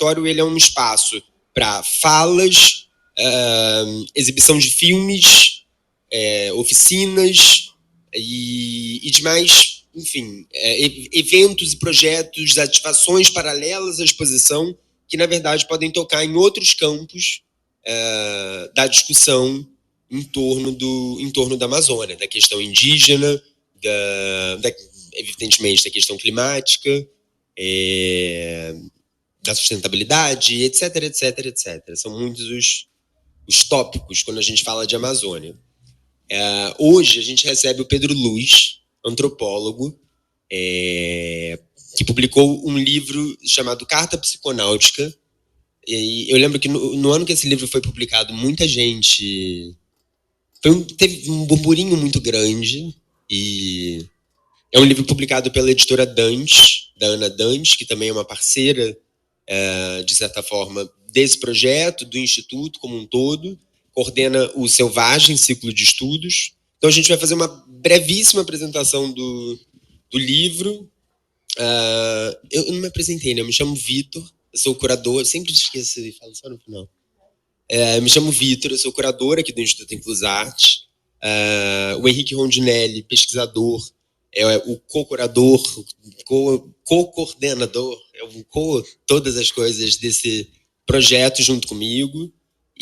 laboratório ele é um espaço para falas, exibição de filmes, oficinas e demais, enfim, eventos e projetos, ativações paralelas à exposição, que, na verdade, podem tocar em outros campos da discussão em torno da Amazônia, da questão indígena, evidentemente, da questão climática, da sustentabilidade, etc, etc, etc. São muitos os tópicos quando a gente fala de Amazônia. Hoje a gente recebe o Pedro Luz, antropólogo, que publicou um livro chamado Carta Psiconáutica. E eu lembro que no ano que esse livro foi publicado, muita gente... teve um burburinho muito grande, e é um livro publicado pela editora Dante, da Ana Dante, que também é uma parceira, de certa forma, desse projeto, do Instituto como um todo, coordena o Selvagem Ciclo de Estudos. Então a gente vai fazer uma brevíssima apresentação do livro. Eu não me apresentei, né? Eu me chamo Vitor, eu sou curador, eu sempre esqueço e falo só no final. Eu me chamo Vitor, eu sou curador aqui do Instituto Inclusarte. O Henrique Rondinelli, pesquisador, é o co-curador, co-coordenador, todas as coisas desse projeto junto comigo.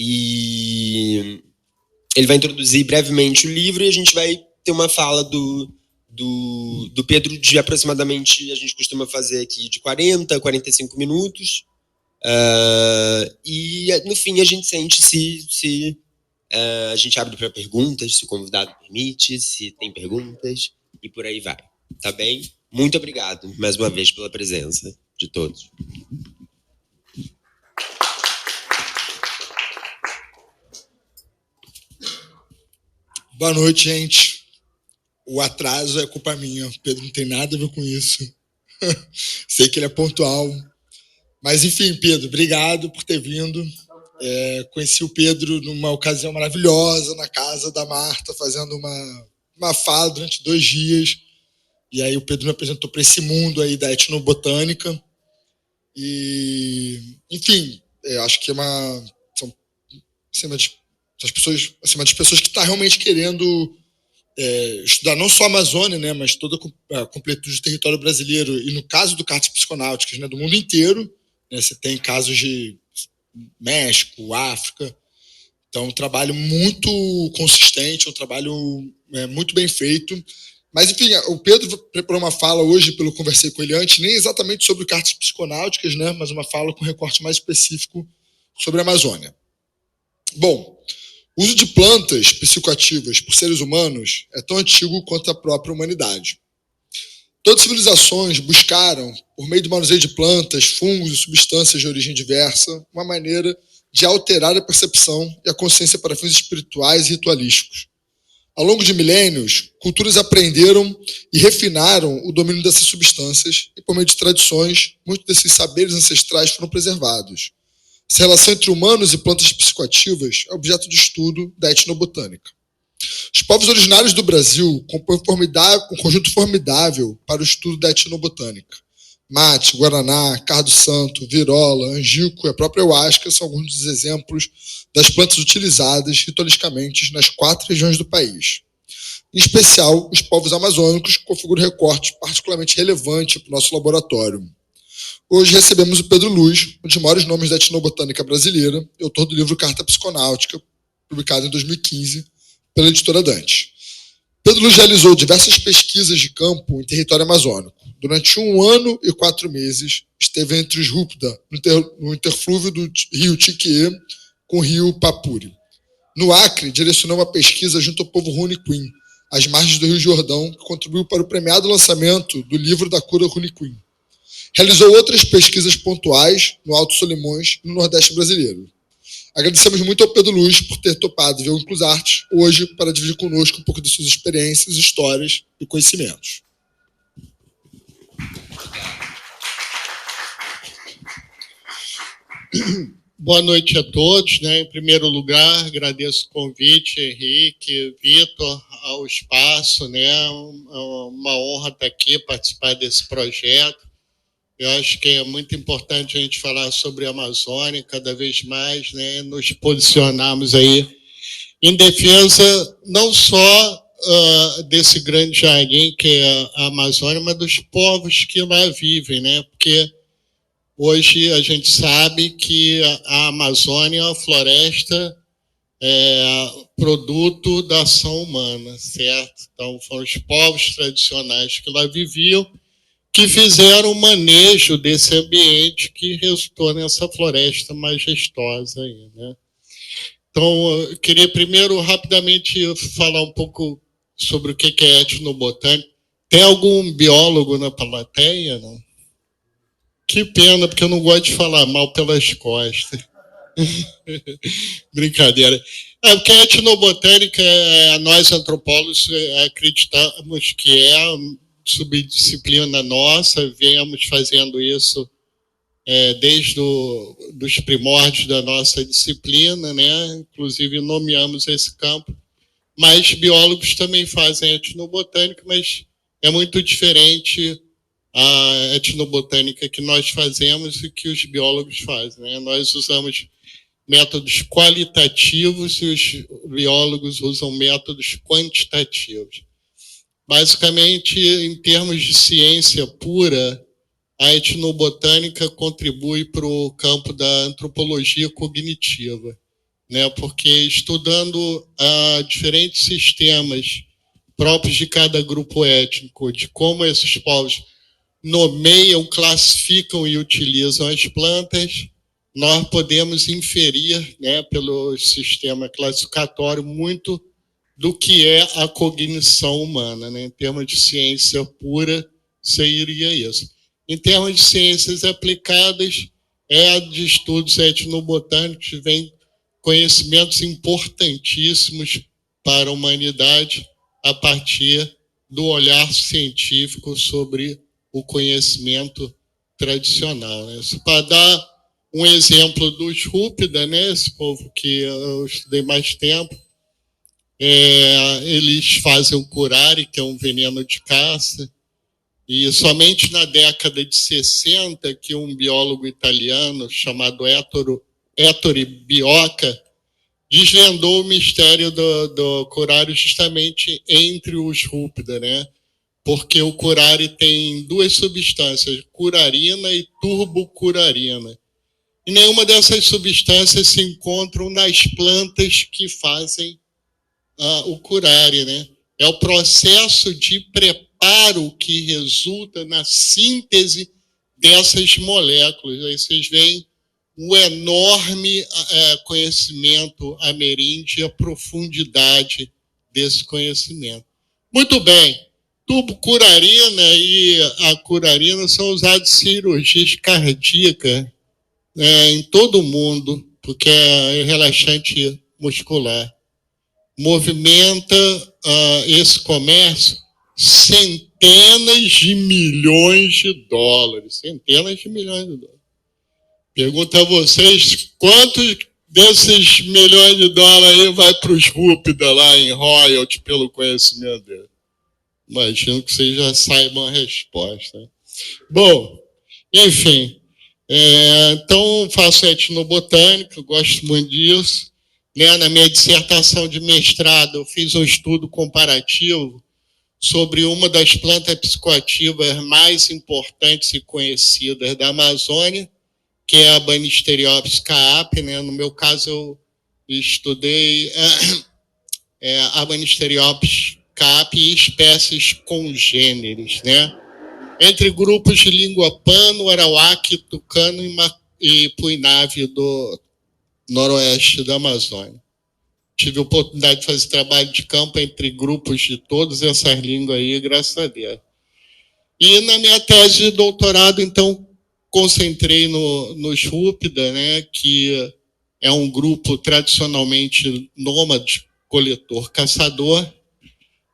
E ele vai introduzir brevemente o livro e a gente vai ter uma fala do Pedro de aproximadamente, a gente costuma fazer aqui de 40 a 45 minutos. E no fim a gente sente se a gente abre para perguntas, se o convidado permite, se tem perguntas, e por aí vai. Tá bem? Muito obrigado, mais uma vez, pela presença de todos. Boa noite, gente. O atraso é culpa minha. O Pedro não tem nada a ver com isso. Sei que ele é pontual. Mas, enfim, Pedro, obrigado por ter vindo. Conheci o Pedro numa ocasião maravilhosa, na casa da Marta, fazendo uma fala durante 2 dias. E aí o Pedro me apresentou para esse mundo aí da etnobotânica. E, enfim, acho que são uma das pessoas que está realmente querendo estudar não só a Amazônia, né, mas toda a completude do território brasileiro. E no caso do Cartas Psiconáuticas, né, do mundo inteiro, né, você tem casos de México, África. Então, um trabalho muito consistente, um trabalho muito bem feito. Mas, enfim, o Pedro preparou uma fala hoje, pelo que conversei com ele antes, nem exatamente sobre cartas psiconáuticas, né, mas uma fala com recorte mais específico sobre a Amazônia. Bom, o uso de plantas psicoativas por seres humanos é tão antigo quanto a própria humanidade. Todas as civilizações buscaram, por meio do manuseio de plantas, fungos e substâncias de origem diversa, uma maneira de alterar a percepção e a consciência para fins espirituais e ritualísticos. Ao longo de milênios, culturas aprenderam e refinaram o domínio dessas substâncias e, por meio de tradições, muitos desses saberes ancestrais foram preservados. Essa relação entre humanos e plantas psicoativas é objeto de estudo da etnobotânica. Os povos originários do Brasil compõem um conjunto formidável para o estudo da etnobotânica. Mate, guaraná, cardo santo, virola, angico e a própria ayahuasca são alguns dos exemplos das plantas utilizadas ritualisticamente nas 4 regiões do país. Em especial, os povos amazônicos configuram recorte particularmente relevante para o nosso laboratório. Hoje recebemos o Pedro Luz, um dos maiores nomes da etnobotânica brasileira, e autor do livro Carta Psiconáutica, publicado em 2015 pela editora Dante. Pedro Luz realizou diversas pesquisas de campo em território amazônico. Durante 1 ano e 4 meses, esteve entre os Rúpida, no interflúvio do rio Tiquié, com o rio Papuri. No Acre, direcionou uma pesquisa junto ao povo Runiquim, às margens do Rio Jordão, que contribuiu para o premiado lançamento do livro da cura Runiquim. Realizou outras pesquisas pontuais no Alto Solimões e no Nordeste brasileiro. Agradecemos muito ao Pedro Luz por ter topado ver o Inclusarte hoje para dividir conosco um pouco de suas experiências, histórias e conhecimentos. Boa noite a todos, né? Em primeiro lugar, agradeço o convite, Henrique, Vitor, ao espaço, né? Uma honra estar aqui, participar desse projeto. Eu acho que é muito importante a gente falar sobre a Amazônia cada vez mais, né? Nos posicionarmos aí em defesa não só desse grande jardim que é a Amazônia, mas dos povos que lá vivem, né? Porque hoje a gente sabe que a Amazônia é uma floresta produto da ação humana, certo? Então, foram os povos tradicionais que lá viviam que fizeram o manejo desse ambiente que resultou nessa floresta majestosa aí, né? Então, eu queria primeiro rapidamente falar um pouco sobre o que é etnobotânica. Tem algum biólogo na plateia, não? Que pena, porque eu não gosto de falar mal pelas costas. Brincadeira. Porque a etnobotânica, nós antropólogos acreditamos que é subdisciplina nossa, viemos fazendo isso desde os primórdios da nossa disciplina, né? Inclusive nomeamos esse campo, mas biólogos também fazem etnobotânica, mas é muito diferente a etnobotânica que nós fazemos e que os biólogos fazem, né? Nós usamos métodos qualitativos e os biólogos usam métodos quantitativos. Basicamente, em termos de ciência pura, a etnobotânica contribui para o campo da antropologia cognitiva, né? Porque estudando diferentes sistemas próprios de cada grupo étnico, de como esses povos nomeiam, classificam e utilizam as plantas, nós podemos inferir, né, pelo sistema classificatório muito do que é a cognição humana, né? Em termos de ciência pura, seria isso. Em termos de ciências aplicadas, de estudos etnobotânicos, vem conhecimentos importantíssimos para a humanidade a partir do olhar científico sobre o conhecimento tradicional, né? Para dar um exemplo dos Rúpida, né, esse povo que eu estudei mais tempo, eles fazem o curare, que é um veneno de caça, e somente na década de 60 que um biólogo italiano chamado Ettore Bioca desvendou o mistério do curare justamente entre os Rúpida, né? Porque o curare tem duas substâncias, curarina e turbocurarina. E nenhuma dessas substâncias se encontram nas plantas que fazem o curare, né? É o processo de preparo que resulta na síntese dessas moléculas. Aí vocês veem o enorme conhecimento ameríndio e a profundidade desse conhecimento. Muito bem, turbocurarina e a curarina são usados em cirurgias cardíacas em todo o mundo, porque é relaxante muscular. Movimenta esse comércio centenas de milhões de dólares. Centenas de milhões de dólares. Pergunto a vocês, quantos desses milhões de dólares aí vai para os Rúpida lá em royalty pelo conhecimento dele? Imagino que vocês já saibam a resposta. Bom, enfim, então faço etnobotânica, gosto muito disso. Na minha dissertação de mestrado, eu fiz um estudo comparativo sobre uma das plantas psicoativas mais importantes e conhecidas da Amazônia, que é a Banisteriopsis caapi, né? No meu caso, eu estudei a Banisteriopsis caapi e espécies congêneres, né? Entre grupos de língua pano, arauáque, tucano e puinave do noroeste da Amazônia. Tive a oportunidade de fazer trabalho de campo entre grupos de todas essas línguas aí, graças a Deus. E na minha tese de doutorado, então, concentrei nos Rúpida, né, que é um grupo tradicionalmente nômade, coletor, caçador.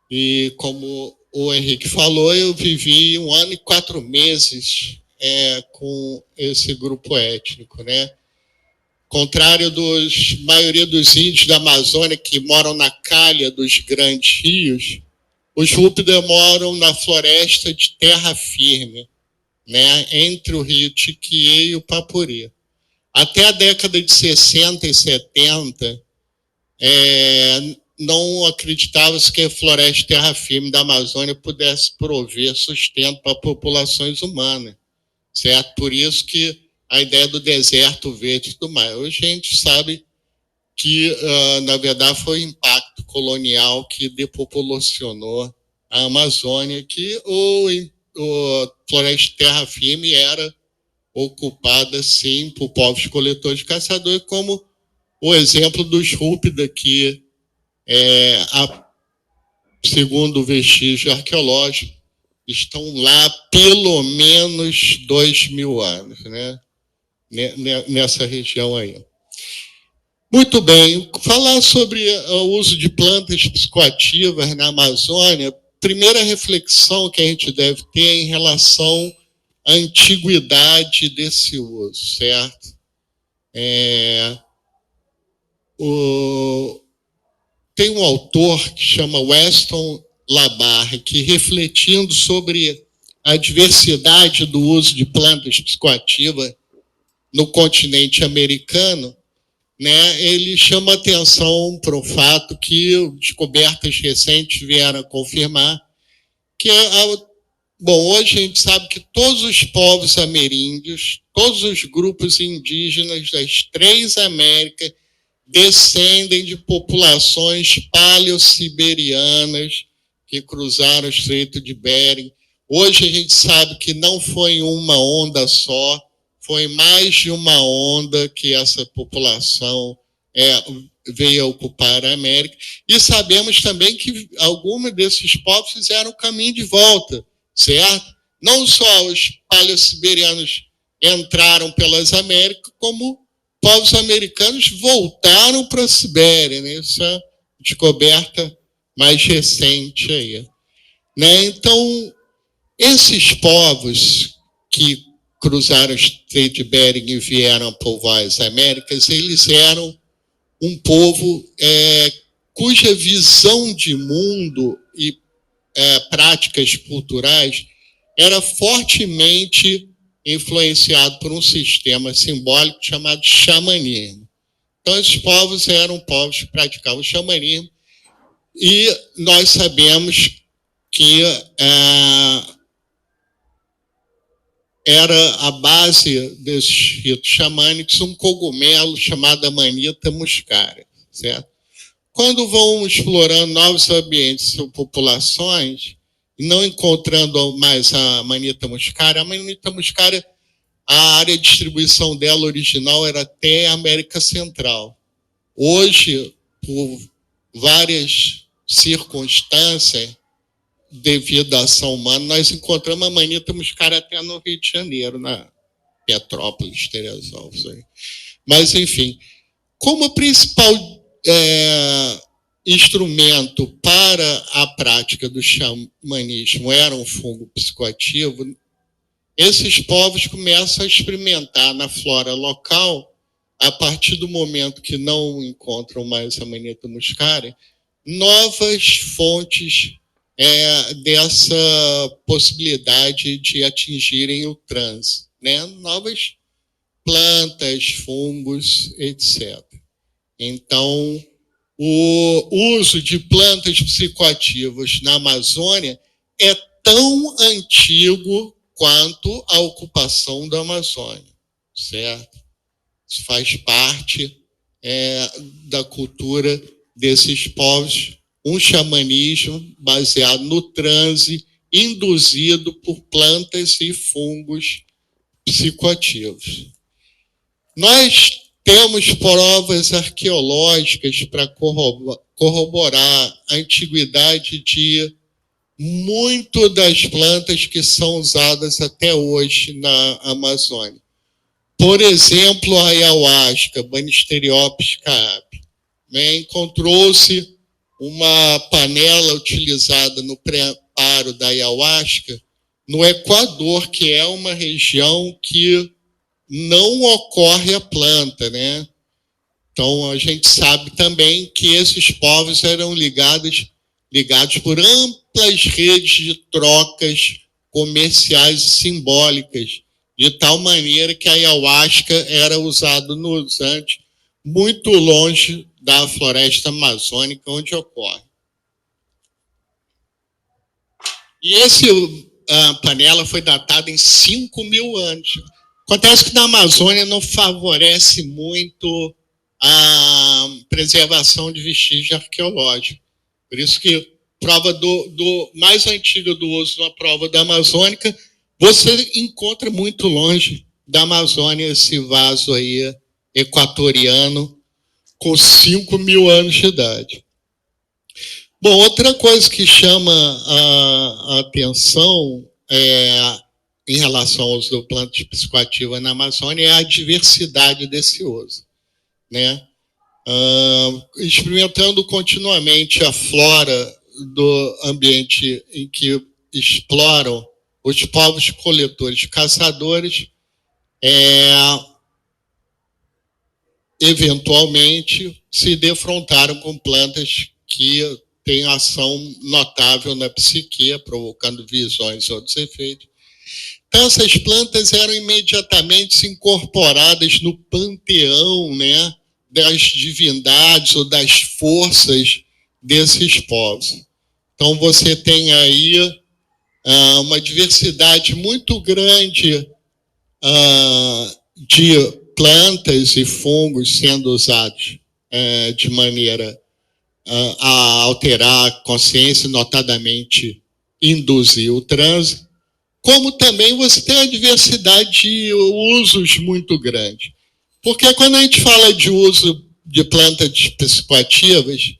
E como o Henrique falou, eu vivi 1 ano e 4 meses com esse grupo étnico, né? Contrário dos maioria dos índios da Amazônia que moram na calha dos grandes rios, os Rúpida moram na floresta de terra firme. né, entre o rio Tiquié e o Papuri. Até a década de 60 e 70, não acreditava-se que a floresta terra firme da Amazônia pudesse prover sustento para populações humanas, certo? Por isso que a ideia do deserto verde e tudo mais. Hoje a gente sabe que, na verdade, foi o impacto colonial que depopulacionou a Amazônia, que o floresta terra firme era ocupada, sim, por povos coletores e caçadores, como o exemplo dos Rúpida, que, segundo o vestígio arqueológico, estão lá pelo menos 2.000 anos, né? Nessa região aí. Muito bem, falar sobre o uso de plantas psicoativas na Amazônia, primeira reflexão que a gente deve ter é em relação à antiguidade desse uso, certo? Tem um autor que chama Weston Labarre, que, refletindo sobre a diversidade do uso de plantas psicoativas no continente americano, né, ele chama atenção para o fato que descobertas recentes vieram a confirmar que, hoje a gente sabe que todos os povos ameríndios, todos os grupos indígenas das 3 Américas descendem de populações paleossiberianas que cruzaram o Estreito de Bering. Hoje a gente sabe que não foi uma onda só, foi mais de uma onda que essa população veio a ocupar a América. E sabemos também que alguns desses povos fizeram o caminho de volta, certo? Não só os paleossiberianos entraram pelas Américas, como povos americanos voltaram para a Sibéria, né? Essa descoberta mais recente aí, né? Então, esses povos que cruzaram o Estreito de Bering e vieram a povoar as Américas, eles eram um povo cuja visão de mundo e práticas culturais era fortemente influenciado por um sistema simbólico chamado xamanismo. Então, esses povos eram povos que praticavam o xamanismo, e nós sabemos que era a base desses ritos xamânicos um cogumelo chamado Amanita muscaria, certo? Quando vão explorando novos ambientes ou populações, e não encontrando mais a Amanita muscaria, a área de distribuição dela original era até a América Central. Hoje, por várias circunstâncias, devido à ação humana, nós encontramos a Amanita muscaria até no Rio de Janeiro, na Petrópolis, Teresópolis. Mas, enfim, como principal instrumento para a prática do xamanismo era um fungo psicoativo, esses povos começam a experimentar na flora local, a partir do momento que não encontram mais a Amanita muscaria, novas fontes dessa possibilidade de atingirem o transe, né? Novas plantas, fungos, etc. Então, o uso de plantas psicoativas na Amazônia é tão antigo quanto a ocupação da Amazônia, certo? Isso faz parte da cultura desses povos, um xamanismo baseado no transe induzido por plantas e fungos psicoativos. Nós temos provas arqueológicas para corroborar a antiguidade de muito das plantas que são usadas até hoje na Amazônia. Por exemplo, a ayahuasca, Banisteriopsis caapi. Encontrou-se uma panela utilizada no preparo da ayahuasca no Equador, que é uma região que não ocorre a planta, né? Então, a gente sabe também que esses povos eram ligados por amplas redes de trocas comerciais e simbólicas, de tal maneira que a ayahuasca era usada nos Andes, muito longe da floresta amazônica onde ocorre. E a panela foi datada em 5.000 anos. Acontece que na Amazônia não favorece muito a preservação de vestígios arqueológicos. Por isso que prova do mais antiga do uso na prova da Amazônica, você encontra muito longe da Amazônia esse vaso aí equatoriano com 5.000 anos de idade. Bom, outra coisa que chama a atenção em relação ao uso do planta psicoativa na Amazônia é a diversidade desse uso, né? Experimentando continuamente a flora do ambiente em que exploram os povos coletores caçadores, eventualmente se defrontaram com plantas que têm ação notável na psique, provocando visões e outros efeitos. Então, essas plantas eram imediatamente incorporadas no panteão, né, das divindades ou das forças desses povos. Então, você tem aí uma diversidade muito grande de plantas e fungos sendo usados de maneira a alterar a consciência, notadamente induzir o transe, como também você tem a diversidade de usos muito grande. Porque quando a gente fala de uso de plantas psicoativas,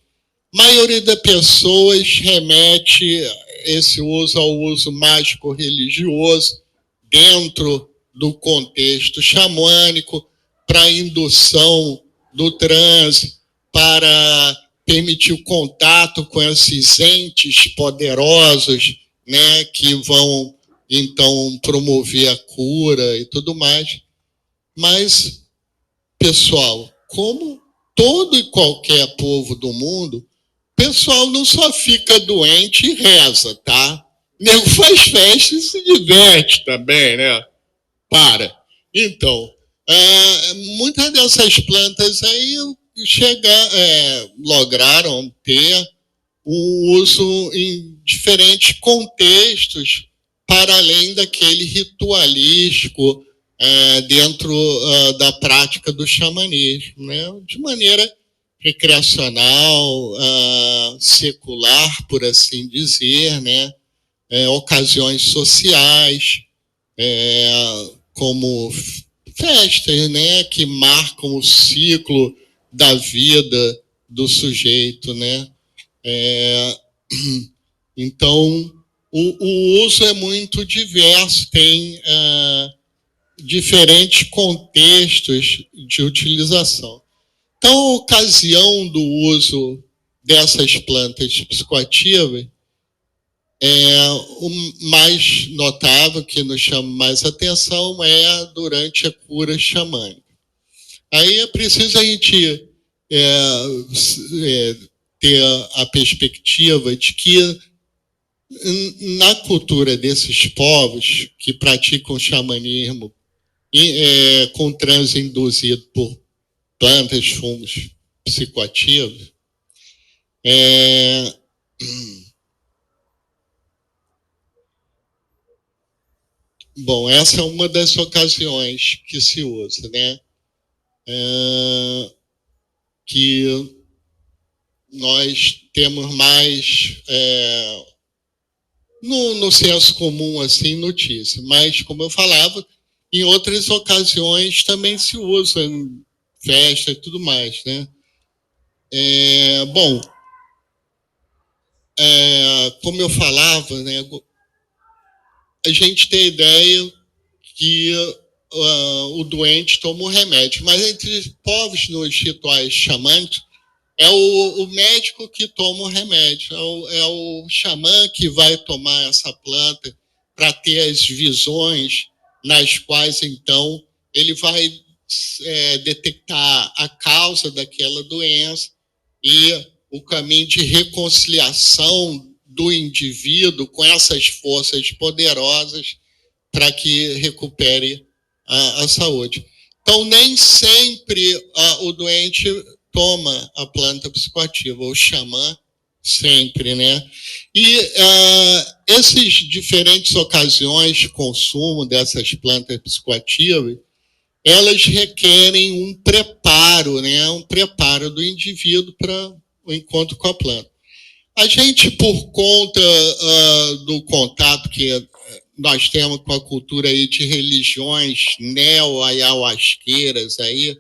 a maioria das pessoas remete esse uso ao uso mágico-religioso dentro do contexto xamânico, para indução do transe, para permitir o contato com esses entes poderosos, né, que vão, então, promover a cura e tudo mais. Mas, pessoal, como todo e qualquer povo do mundo, o pessoal não só fica doente e reza, tá? O nego faz festa e se diverte também, né? Então, muitas dessas plantas aí lograram ter um uso em diferentes contextos, para além daquele ritualístico dentro da prática do xamanismo, né? De maneira recreacional, secular, por assim dizer, né? Ocasiões sociais, como festas, né, que marcam o ciclo da vida do sujeito, né? Então, o uso é muito diverso, tem diferentes contextos de utilização. Então, a ocasião do uso dessas plantas psicoativas o mais notável, que nos chama mais atenção, é durante a cura xamânica. Aí é preciso a gente ter a perspectiva de que na cultura desses povos que praticam xamanismo com transe induzido por plantas, fungos psicoativos, bom, essa é uma das ocasiões que se usa, né? Que nós temos mais no senso comum, assim, notícia. Mas, como eu falava, em outras ocasiões também se usa em festa e tudo mais, né? Bom, como eu falava, né? A gente tem a ideia que o doente toma o remédio, mas entre os povos nos rituais xamânicos, é o médico que toma o remédio, é o xamã que vai tomar essa planta para ter as visões nas quais, então, ele vai detectar a causa daquela doença e o caminho de reconciliação do indivíduo com essas forças poderosas para que recupere a saúde. Então, nem sempre o doente toma a planta psicoativa, o xamã sempre, né? E essas diferentes ocasiões de consumo dessas plantas psicoativas, elas requerem um preparo, né? Um preparo do indivíduo para o encontro com a planta. A gente, por conta do contato que nós temos com a cultura aí de religiões neo-ayahuasqueiras aí,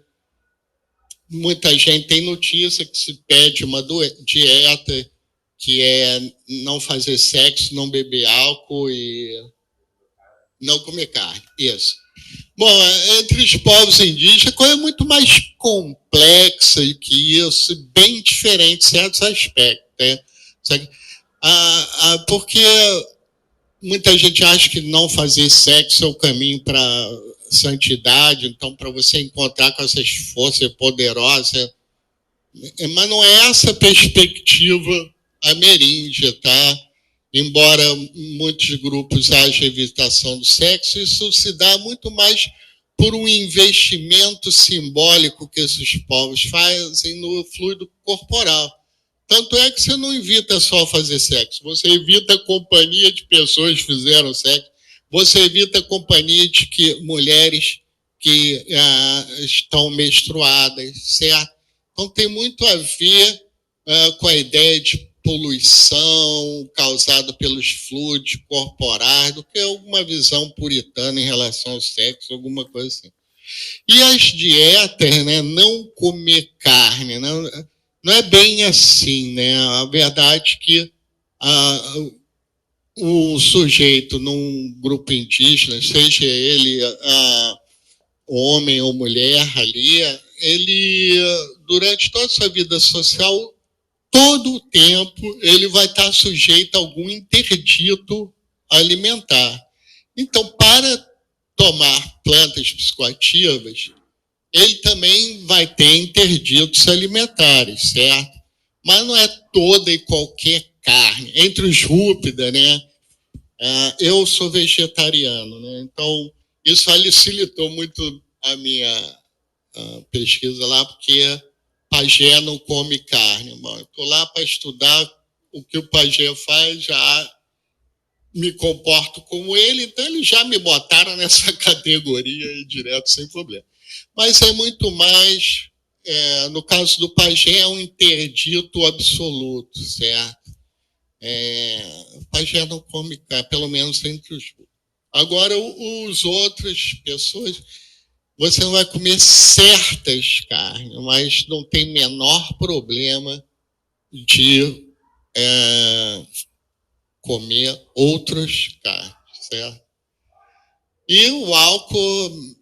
muita gente tem notícia que se pede uma dieta que é não fazer sexo, não beber álcool e não comer carne. Isso. Bom, entre os povos indígenas, a coisa é muito mais complexa que isso, bem diferente em certos aspectos, né? Porque muita gente acha que não fazer sexo é o caminho para santidade, então para você encontrar com essas forças poderosas, mas não é essa perspectiva ameríndia, tá? Embora muitos grupos haja evitação do sexo, isso se dá muito mais por um investimento simbólico que esses povos fazem no fluido corporal. Tanto é que você não evita só fazer sexo, você evita a companhia de pessoas que fizeram sexo, você evita a companhia de mulheres que estão menstruadas, certo? Então tem muito a ver com a ideia de poluição causada pelos fluidos corporais, do que alguma visão puritana em relação ao sexo, alguma coisa assim. E as dietas, né, não comer carne, não é bem assim, né? A verdade é que o sujeito num grupo indígena, seja ele homem ou mulher ali, ele, durante toda a sua vida social, todo o tempo, ele vai estar sujeito a algum interdito alimentar. Então, para tomar plantas psicoativas, ele também vai ter interditos alimentares, certo? Mas não é toda e qualquer carne. Entre os rúpida, né? Eu sou vegetariano, né? Então, isso facilitou muito a minha pesquisa lá, porque pajé não come carne. Bom, eu estou lá para estudar o que o pajé faz, já me comporto como ele, então eles já me botaram nessa categoria aí direto, sem problema. Mas é muito mais, no caso do pajé, é um interdito absoluto, certo? O pajé não come carne, pelo menos entre os grupos. Agora, os outras pessoas, você não vai comer certas carnes, mas não tem menor problema de comer outras carnes, certo? E o álcool,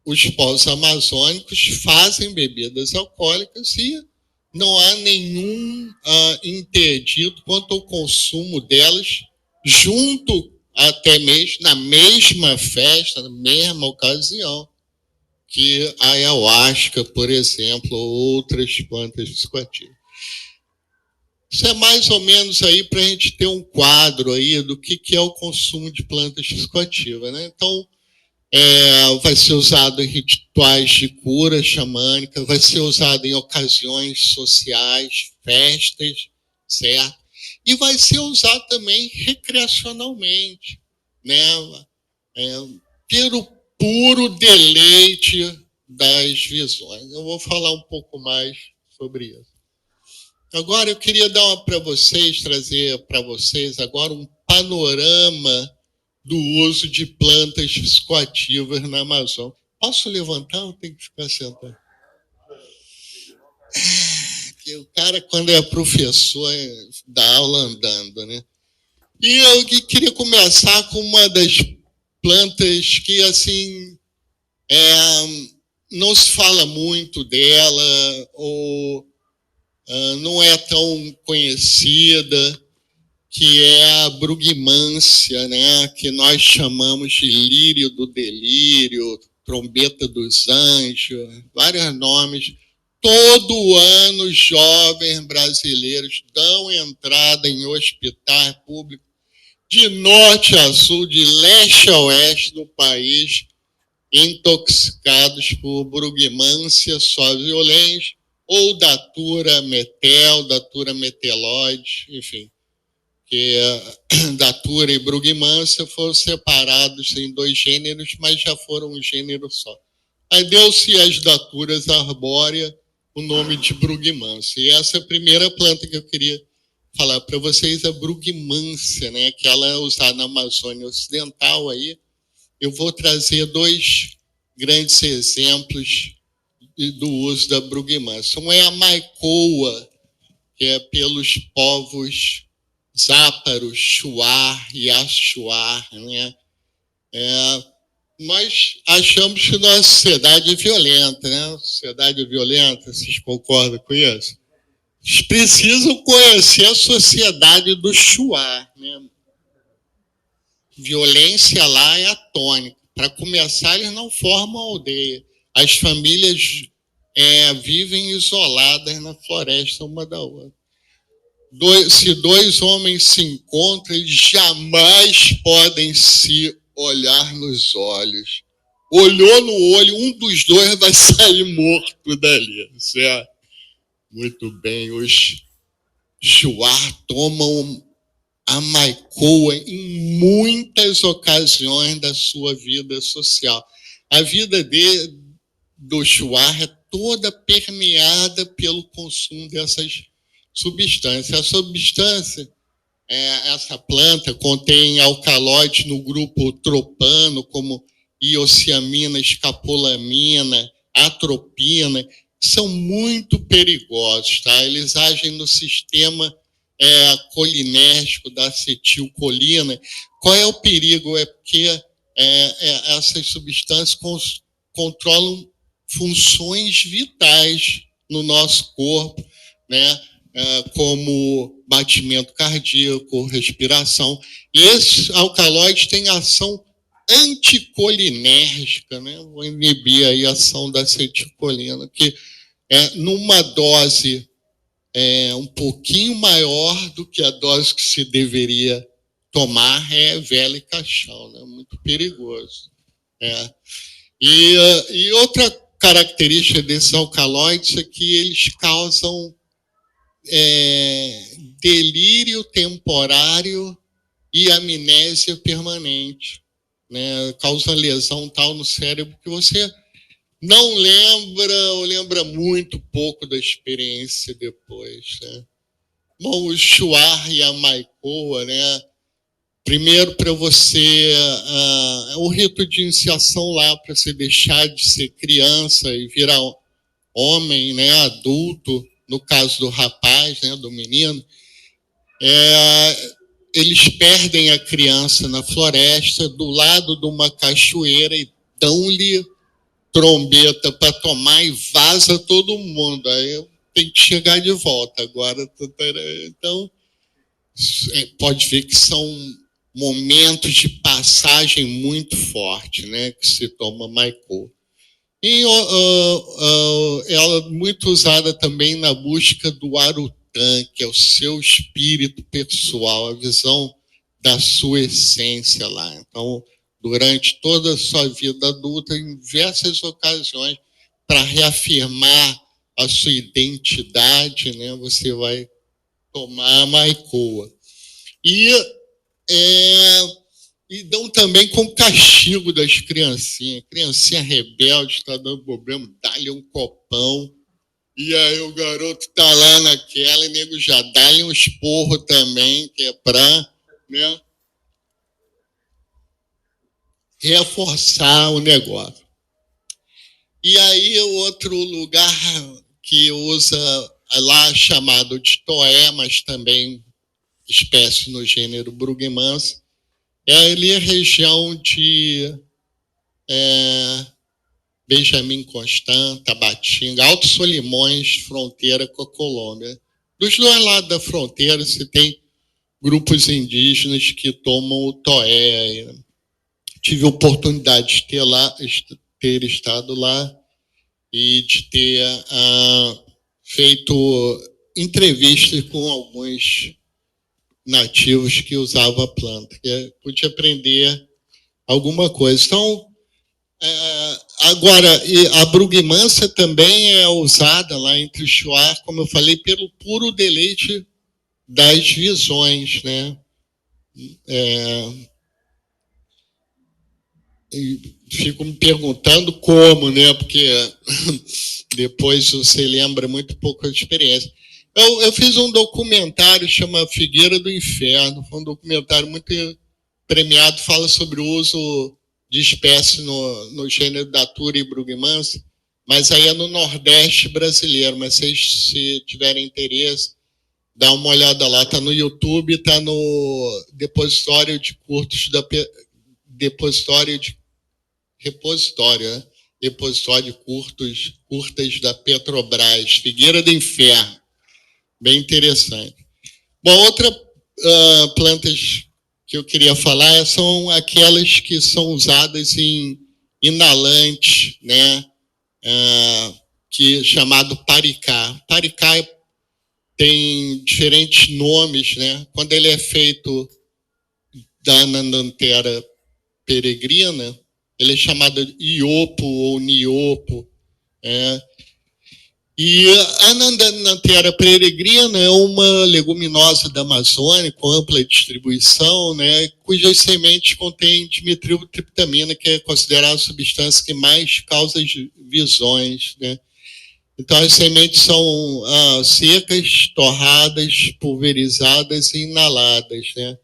os povos amazônicos fazem bebidas alcoólicas e não há nenhum interdito quanto ao consumo delas, junto até mesmo na mesma festa, na mesma ocasião, que a ayahuasca, por exemplo, ou outras plantas psicoativas. Isso é mais ou menos aí para a gente ter um quadro aí do que é o consumo de plantas psicoativas, né? Então, vai ser usado em rituais de cura xamânica, vai ser usado em ocasiões sociais, festas, certo? E vai ser usado também recreacionalmente, né? Pelo puro deleite das visões. Eu vou falar um pouco mais sobre isso. Agora eu queria trazer para vocês agora um panorama do uso de plantas psicoativas na Amazônia. Posso levantar ou tenho que ficar sentado? O cara, quando é professor, dá aula andando, né? E eu queria começar com uma das plantas que, assim, não se fala muito dela, ou não é tão conhecida, que é a brugmância, né? Que nós chamamos de lírio do delírio, trombeta dos anjos, vários nomes todo ano jovens brasileiros dão entrada em hospitais públicos de norte a sul, de leste a oeste do país, intoxicados por brugmância só-violens ou datura metel, datura meteloide, enfim, que datura e brugmância foram separados em 2 gêneros, mas já foram um gênero só. Aí deu-se às daturas arbóreas o nome de brugmância. E essa é a primeira planta que eu queria falar para vocês, a brugmância, né, que ela é usada na Amazônia Ocidental. Aí eu vou trazer 2 grandes exemplos do uso da brugmância. Um é a maicoa, que é pelos povos záparos, Shuar e Achuar, né? Nós achamos que nossa sociedade é violenta, né? Sociedade violenta, vocês concordam com isso? Vocês precisam conhecer a sociedade do Shuar, né? Violência lá é atônica. Para começar, eles não formam aldeia. As famílias vivem isoladas na floresta uma da outra. Se 2 homens se encontram, eles jamais podem se olhar nos olhos. Olhou no olho, um dos 2 vai sair morto dali, certo? Muito bem, os Shuar tomam a maicoa em muitas ocasiões da sua vida social. A vida do Shuar é toda permeada pelo consumo dessas substâncias. A substância, essa planta contém alcaloides no grupo tropano, como iociamina, escapolamina, atropina, são muito perigosos, tá? Eles agem no sistema colinérgico da acetilcolina. Qual é o perigo? É porque essas substâncias controlam funções vitais no nosso corpo, né? Como batimento cardíaco, respiração. E esses alcaloides têm ação anticolinérgica, né? Vou inibir aí a ação da acetilcolina, que numa dose um pouquinho maior do que a dose que se deveria tomar, é vela e caixão, né? Muito perigoso. E outra característica desses alcaloides é que eles causam delírio temporário e amnésia permanente, né? Causa lesão tal no cérebro que você não lembra ou lembra muito pouco da experiência depois, né? Bom, o Shuar e a maicoa, né? Primeiro, para você, o rito de iniciação lá, para você deixar de ser criança e virar homem, né? Adulto, no caso do rapaz, né? Do menino, eles perdem a criança na floresta, do lado de uma cachoeira, e dão-lhe trombeta para tomar e vaza todo mundo. Aí tem que chegar de volta agora. Então, pode ver que são momentos de passagem muito forte, né, que se toma maicoa. E ela é muito usada também na busca do Arutã, que é o seu espírito pessoal, a visão da sua essência lá. Então, durante toda a sua vida adulta, em diversas ocasiões, para reafirmar a sua identidade, né, você vai tomar a maicoa. E dão também com castigo das criancinhas. Criancinha rebelde, está dando problema, dá-lhe um copão. E aí o garoto está lá naquela, e o nego já dá-lhe um esporro também, que é para, né, reforçar o negócio. E aí o outro lugar que usa lá, chamado de toé, mas também espécie no gênero brugmans, ali a região de Benjamin Constant, Tabatinga, Alto Solimões, fronteira com a Colômbia. Dos 2 lados da fronteira, você tem grupos indígenas que tomam o toé. Tive a oportunidade de ter estado lá, e de ter feito entrevistas com alguns nativos que usavam a planta, que pude aprender alguma coisa. Então, agora, a brugmansia também é usada lá em Quixoar, como eu falei, pelo puro deleite das visões, né? E fico me perguntando como, né? Porque depois você lembra muito pouco da experiência. Eu fiz um documentário chama Figueira do Inferno, foi um documentário muito premiado, fala sobre o uso de espécies no gênero Datura e brugmansia, mas aí é no Nordeste brasileiro. Mas se tiverem interesse, dá uma olhada lá, está no YouTube, está no repositório de curtas da Petrobras, Figueira do Inferno, bem interessante. Bom, outra plantas que eu queria falar são aquelas que são usadas em inalantes, né? Chamado paricá. Paricá tem diferentes nomes, né? Quando ele é feito da Anandanthera peregrina, ele é chamado iopo ou niopo. E a Anandanthera peregrina é uma leguminosa da Amazônia com ampla distribuição, né, cujas sementes contêm dimetiltriptamina, que é considerada a substância que mais causa visões, né. Então, as sementes são secas, torradas, pulverizadas e inaladas, né.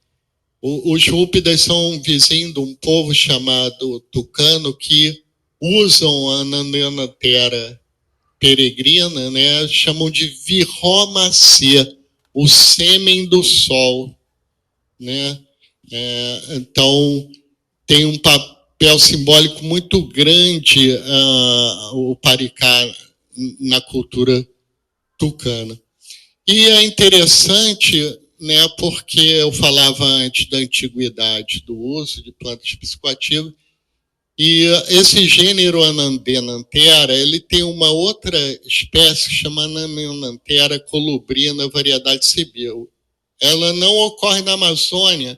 Os rúpidas são vizinhos de um povo chamado tucano que usam a Anandanthera peregrina, né, chamam de virromacê, o sêmen do sol, né? Então, tem um papel simbólico muito grande o paricá na cultura tucana. E é interessante, né, porque eu falava antes da antiguidade do uso de plantas psicoativas, e esse gênero Anandanthera, ele tem uma outra espécie chamada Anandanthera colubrina, variedade sibil. Ela não ocorre na Amazônia,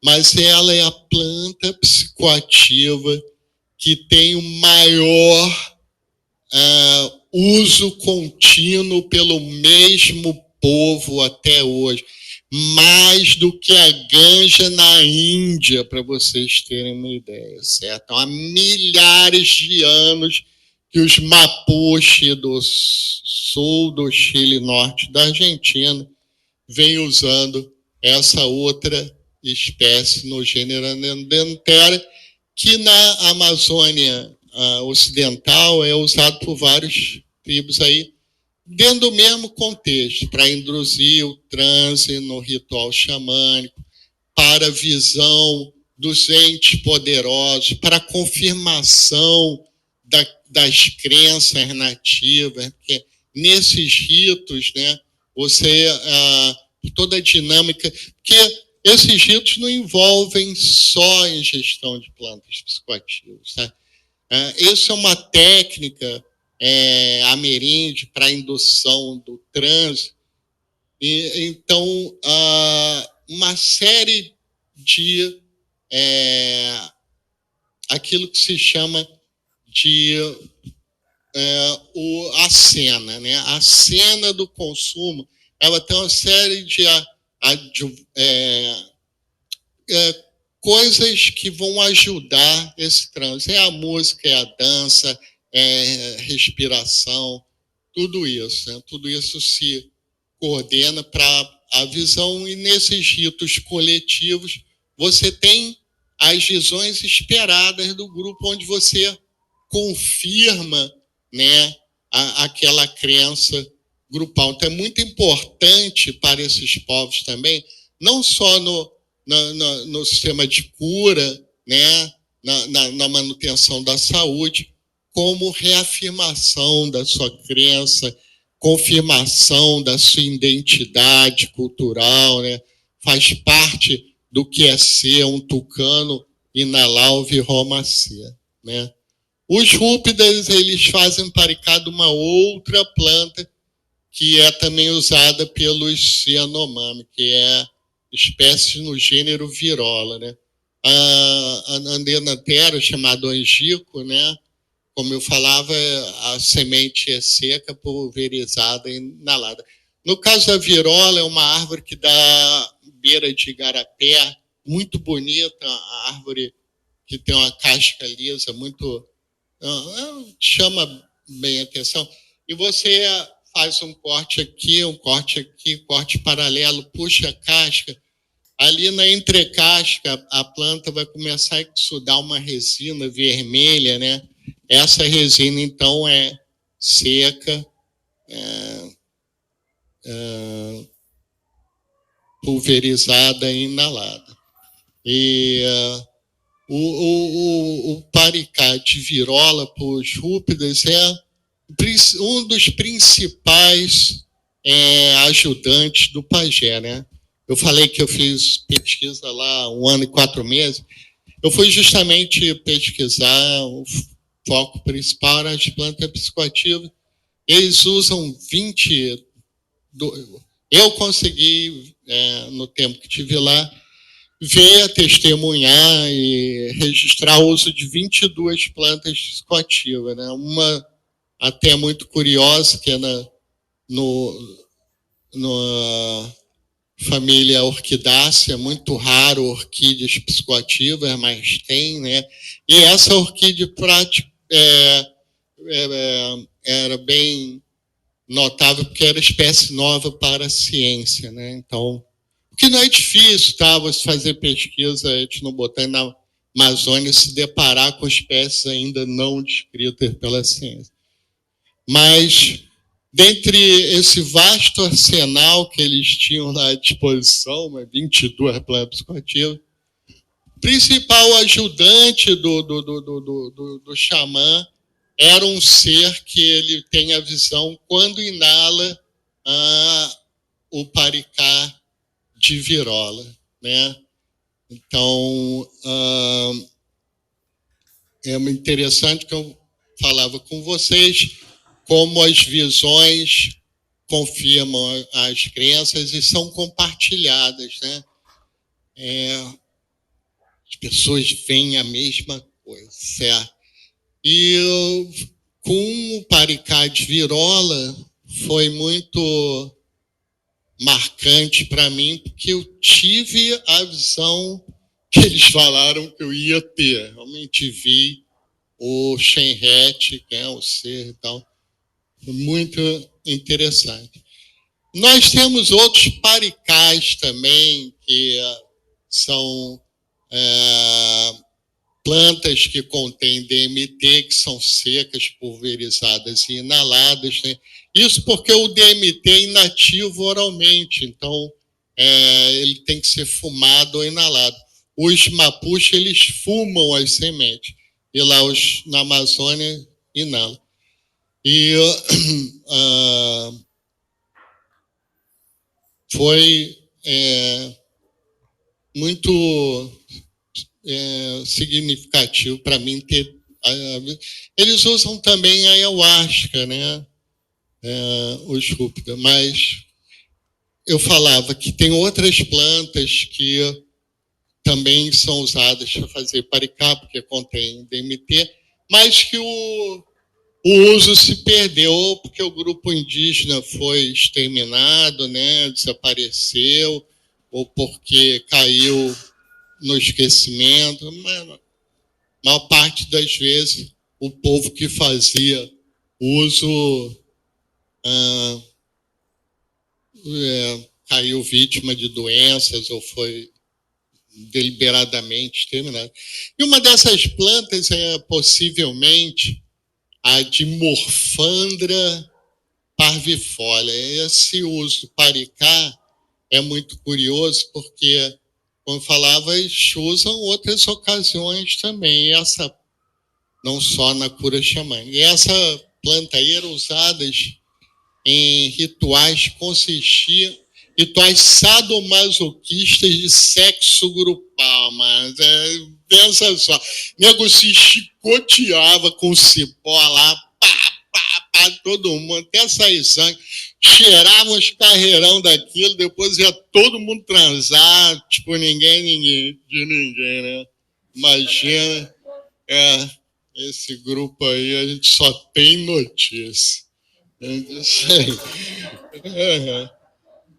mas ela é a planta psicoativa que tem o maior uso contínuo pelo mesmo povo até hoje. Mais do que a ganja na Índia, para vocês terem uma ideia, certo? Há milhares de anos que os Mapuche do sul do Chile, norte da Argentina, vêm usando essa outra espécie no gênero Anandanthera, que na Amazônia ocidental é usado por várias tribos aí, dentro do mesmo contexto, para induzir o transe no ritual xamânico, para a visão dos entes poderosos, para a confirmação das crenças nativas, porque nesses ritos, né, toda a dinâmica, porque esses ritos não envolvem só a ingestão de plantas psicoativas, tá? Essa é uma técnica ameríndia para a indução do transe. Então, uma série de aquilo que se chama de a cena, né? A cena do consumo, ela tem uma série de coisas que vão ajudar esse transe. É a música, é a dança, respiração, tudo isso, né? Tudo isso se coordena para a visão, e nesses ritos coletivos você tem as visões esperadas do grupo, onde você confirma, né, aquela crença grupal. Então é muito importante para esses povos também, não só no sistema de cura, né, na manutenção da saúde, como reafirmação da sua crença, confirmação da sua identidade cultural, né? Faz parte do que é ser um tucano inalar o virromacê, né? Os rúpidas, eles fazem paricá de uma outra planta que é também usada pelos Yanomami, que é espécie no gênero Virola, né? A Andenantera, chamado angico, né? Como eu falava, a semente é seca, pulverizada e inalada. No caso da virola, é uma árvore que dá beira de igarapé, muito bonita, a árvore que tem uma casca lisa, muito chama bem a atenção. E você faz um corte corte paralelo, puxa a casca. Ali na entrecasca, a planta vai começar a exudar uma resina vermelha, né? Essa resina, então, é seca, pulverizada e inalada. E o paricá de virola para os rúpidas é um dos principais ajudantes do pajé, né? Eu falei que eu fiz pesquisa lá 1 ano e 4 meses. Eu fui justamente pesquisar, o foco principal era as plantas psicoativas. Eles usam 20... Eu consegui, no tempo que estive lá, ver, testemunhar e registrar o uso de 22 plantas psicoativas, né? Uma até muito curiosa, que é na família orquidácea, muito raro orquídeas psicoativas, mas tem, né? E essa orquídea era bem notável, porque era espécie nova para a ciência, né? Então, o que não é difícil, tá? Você fazer pesquisa etnobotânica na Amazônia, se deparar com espécies ainda não descritas pela ciência. Mas, dentre esse vasto arsenal que eles tinham à disposição, 22 plantas psicoativas, o principal ajudante do xamã era um ser que ele tem a visão quando inala o paricá de virola, né? Então, é interessante que eu falava com vocês como as visões confirmam as crenças e são compartilhadas, né? As pessoas veem a mesma coisa, certo? E com o paricá de virola foi muito marcante para mim, porque eu tive a visão que eles falaram que eu ia ter. Realmente vi o Shenhet, que é o ser e tal. Muito interessante. Nós temos outros paricás também, que são plantas que contêm DMT, que são secas, pulverizadas e inaladas, né? Isso porque o DMT é inativo oralmente, então ele tem que ser fumado ou inalado. Os mapuche, eles fumam as sementes, e lá na Amazônia inalam. E foi muito significativo para mim ter... Eles usam também a ayahuasca, né? Os rúpidas, mas eu falava que tem outras plantas que também são usadas para fazer paricá, porque contém DMT, mas que o uso se perdeu porque o grupo indígena foi exterminado, né? Desapareceu, ou porque caiu no esquecimento. Mas, a maior parte das vezes, o povo que fazia uso caiu vítima de doenças ou foi deliberadamente exterminado. E uma dessas plantas é possivelmente a de Morphandra parvifolia. Esse uso paricá é muito curioso porque, como eu falava, eles usam outras ocasiões também, essa não só na cura xamânica. E essa planta aí era usada em rituais rituais sadomasoquistas de sexo grupal, mas Pensa só, o nego se chicoteava com cipó lá, todo mundo, até sair sangue, cheirava os carreirão daquilo, depois ia todo mundo transar, tipo, ninguém de ninguém, né? Imagina, esse grupo aí, a gente só tem notícia. Isso aí.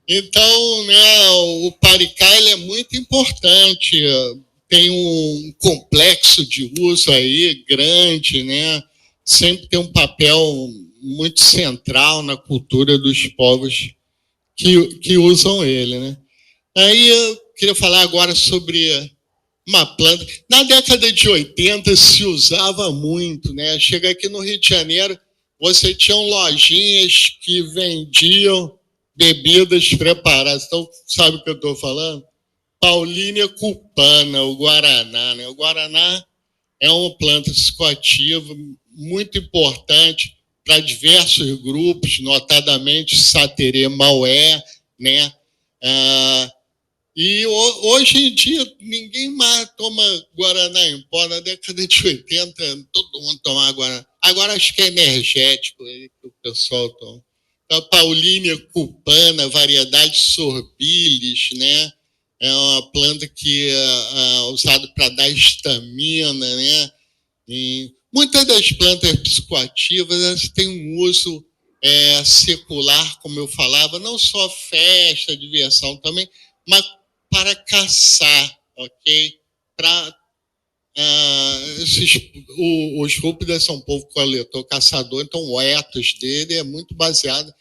Então, né, o Paricá ele é muito importante, tem um complexo de uso aí grande, né? Sempre tem um papel muito central na cultura dos povos que usam ele, né? Aí eu queria falar agora sobre uma planta. Na década de 80 se usava muito, né? Chega aqui no Rio de Janeiro, você tinha lojinhas que vendiam bebidas preparadas. Então, sabe o que eu estou falando? Paulínia cupana, o guaraná, né? O guaraná é uma planta psicoativa muito importante para diversos grupos, notadamente Saterê Maué, né? E hoje em dia ninguém mais toma guaraná em pó. Na década de 80 todo mundo tomava guaraná. Agora acho que é energético aí que o pessoal toma. A Paulínia cupana, variedade sorbilis, né? É uma planta que é usada para dar estamina, né? E muitas das plantas psicoativas elas têm um uso secular, como eu falava, não só festa, diversão também, mas para caçar, ok? Os Rúpidas são um povo coletor, caçador, então o ethos dele é muito baseado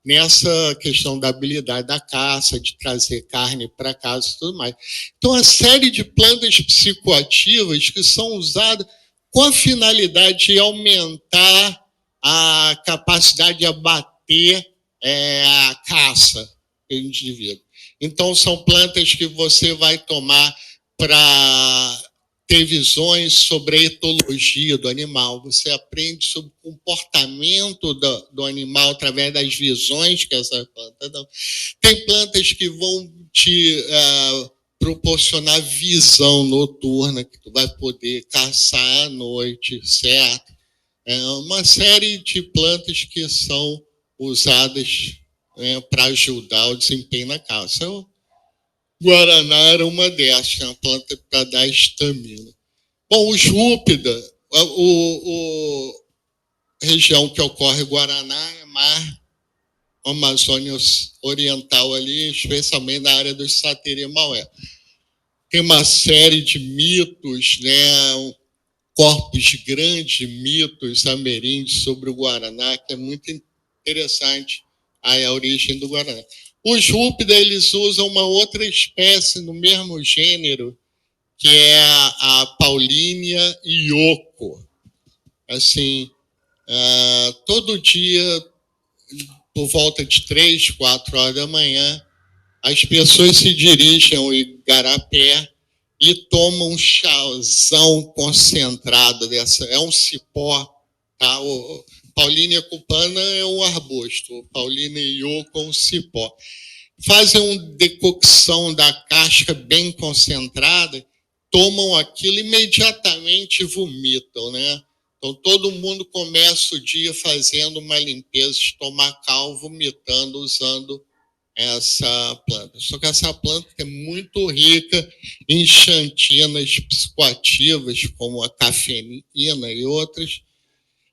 nessa questão da habilidade da caça, de trazer carne para casa e tudo mais. Então, a série de plantas psicoativas que são usadas com a finalidade de aumentar a capacidade de abater a caça do indivíduo. Então, são plantas que você vai tomar para ter visões sobre a etologia do animal. Você aprende sobre o comportamento do animal através das visões que essa planta dá. Tem plantas que vão te proporcionar visão noturna, que tu vai poder caçar à noite, certo? É uma série de plantas que são usadas para ajudar o desempenho na caça. O guaraná era uma dessas, que é uma planta para dar estamina. Bom, os Rúpida, a região que ocorre Guaraná é mar Amazônia Oriental ali, especialmente na área dos Saterê Maué. Tem uma série de mitos, né? Corpos grandes de mitos ameríndios sobre o Guaraná, que é muito interessante a origem do Guaraná. Os Rúpida, eles usam uma outra espécie no mesmo gênero, que é a Paulínia ioco. Assim, todo dia, por volta de 3, 4 horas da manhã, as pessoas se dirigem ao igarapé e tomam um chazão concentrado dessa. É um cipó, tá? O Paulínia cupana é um arbusto, o Paulínia ioco é um cipó. Fazem uma decocção da casca bem concentrada, tomam aquilo e imediatamente vomitam, né? Então, todo mundo começa o dia fazendo uma limpeza estomacal, vomitando, usando essa planta. Só que essa planta é muito rica em xantinas psicoativas, como a cafeína e outras,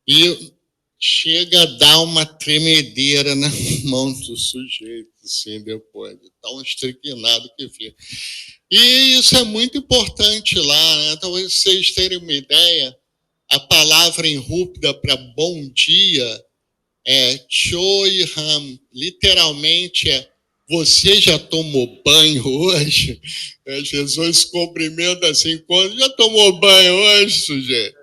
e chega a dar uma tremedeira na mão do sujeito, assim, depois de tão estripinado que fica. E isso é muito importante lá, né? Então, vocês terem uma ideia, a palavra em Rúpida para bom dia é Choi Ram, literalmente é você já tomou banho hoje? As pessoas se cumprimentam assim, quando já tomou banho hoje, sujeito?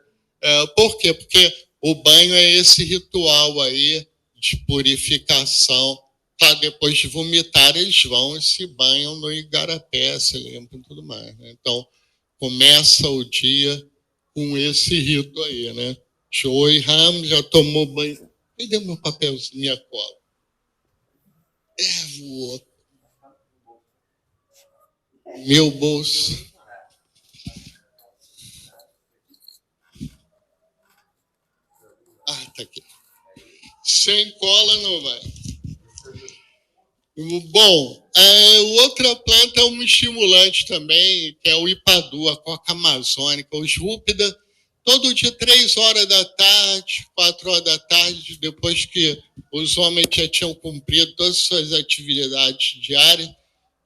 Por quê? Porque o banho é esse ritual aí de purificação. Para depois de vomitar, eles vão e se banham no igarapé, se limpam e tudo mais, né? Então, começa o dia com esse rito aí, né? Choi Ram já tomou banho. Cadê meu papelzinho, minha cola? Voou. Meu bolso. tá aqui. Sem cola não vai. Bom, outra planta é um estimulante também, que é o ipadu, a coca amazônica, os rúpida, todo dia 3 horas da tarde, 4 horas da tarde, depois que os homens já tinham cumprido todas as suas atividades diárias,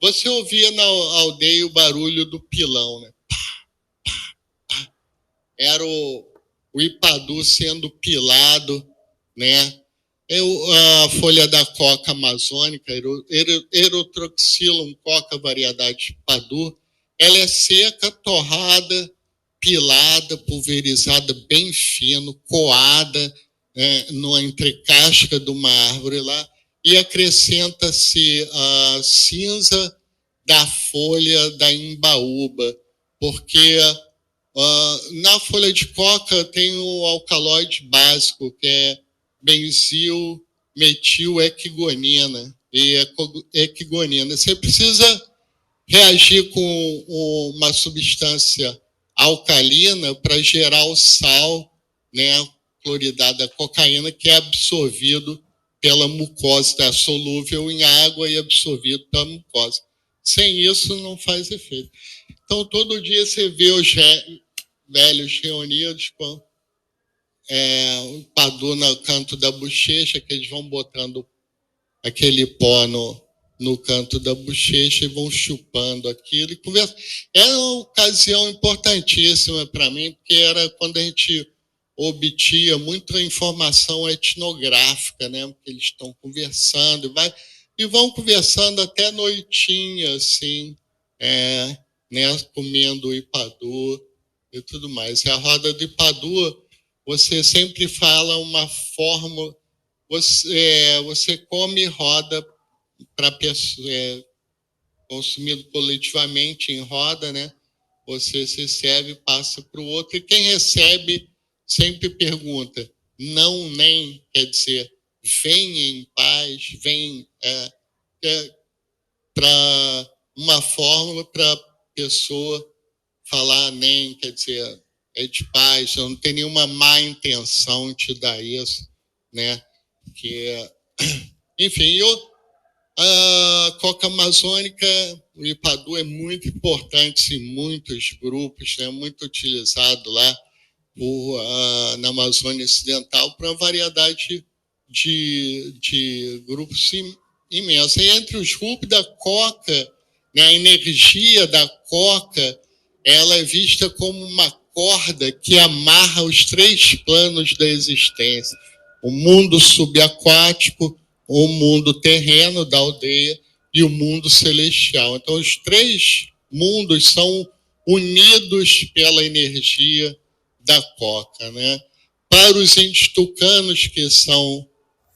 você ouvia na aldeia o barulho do pilão, né? Era o ipadu sendo pilado, né? A folha da coca amazônica, Erythrocylum coca variedade ipadu, ela é seca, torrada, pilada, pulverizada bem fino, coada, né, no entrecasca de uma árvore lá, e acrescenta-se a cinza da folha da imbaúba, porque na folha de coca tem o alcaloide básico, que é benzilmetil-equigonina e equigonina. Você precisa reagir com uma substância alcalina para gerar o sal, né, cloridado da cocaína, que é absorvido pela mucosa, está solúvel em água e absorvido pela mucosa. Sem isso, não faz efeito. Então, todo dia você vê os velhos reunidos com o ipadu no canto da bochecha, que eles vão botando aquele pó no canto da bochecha e vão chupando aquilo e conversando. Era uma ocasião importantíssima para mim, porque era quando a gente obtinha muita informação etnográfica, né? Porque eles estão conversando e vão conversando até noitinha, assim, né? Comendo o ipadu e tudo mais. E a roda do ipadu, você sempre fala uma fórmula, você come e roda para pessoa, consumido coletivamente em roda, né? Você se serve e passa para o outro, e quem recebe sempre pergunta, não, nem, quer dizer, vem em paz, vem para uma fórmula para a pessoa falar nem, quer dizer, é de paz, eu não tenho nenhuma má intenção de te dar isso, né? Enfim, a coca amazônica, o ipadu é muito importante em muitos grupos, né? Muito utilizado lá na Amazônia Ocidental para uma variedade de grupos imensa. E entre os grupos da coca, né, a energia da coca, ela é vista como uma corda que amarra os 3 planos da existência: o mundo subaquático, o mundo terreno da aldeia e o mundo celestial. Então, os 3 mundos são unidos pela energia da coca, né? Para os índios tucanos, que são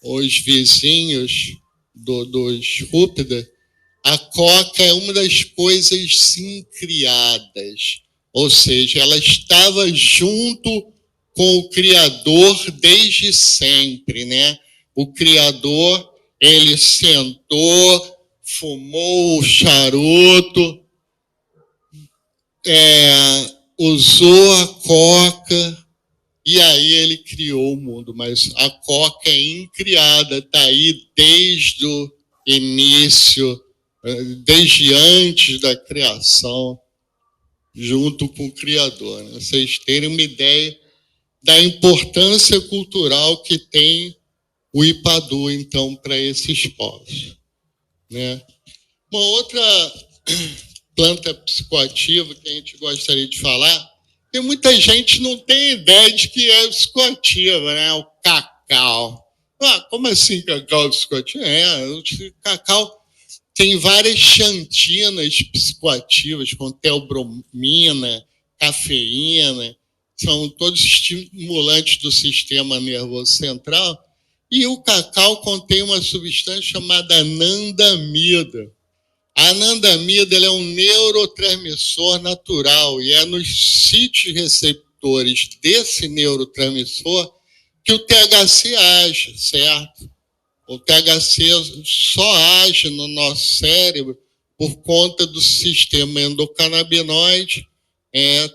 os vizinhos dos rúpida, a coca é uma das coisas sincriadas, ou seja, ela estava junto com o Criador desde sempre, né? O Criador, ele sentou, fumou o charuto, usou a coca, e aí ele criou o mundo. Mas a coca é incriada, está aí desde o início, desde antes da criação, junto com o Criador, né? Vocês terem uma ideia da importância cultural que tem o ipadu, então, para esses povos, né? Uma outra planta psicoativa que a gente gostaria de falar, e muita gente não tem ideia de que é psicoativa, né? O cacau. Como assim cacau psicoativo? O cacau tem várias xantinas psicoativas, com teobromina, cafeína, são todos estimulantes do sistema nervoso central, e o cacau contém uma substância chamada anandamida. A anandamida é um neurotransmissor natural e é nos sítios receptores desse neurotransmissor que o THC age, certo? O THC só age no nosso cérebro por conta do sistema endocannabinoide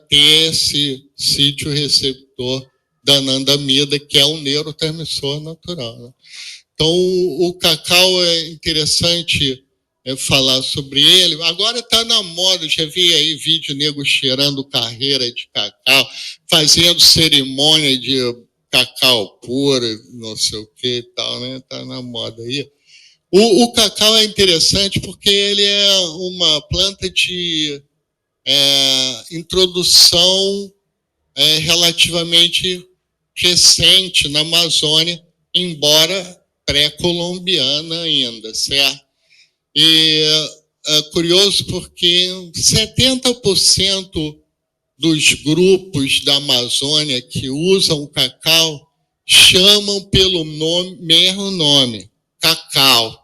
ter esse sítio receptor da anandamida, que é um neurotransmissor natural, né? Então, o cacau é interessante falar sobre ele. Agora está na moda, já vi aí vídeo nego cheirando carreira de cacau, fazendo cerimônia de cacau puro, não sei o que e tal, né? Está na moda aí. O cacau é interessante porque ele é uma planta de introdução relativamente recente na Amazônia, embora pré-colombiana ainda, certo? E é curioso porque 70% dos grupos da Amazônia que usam o cacau chamam pelo mesmo nome, cacau,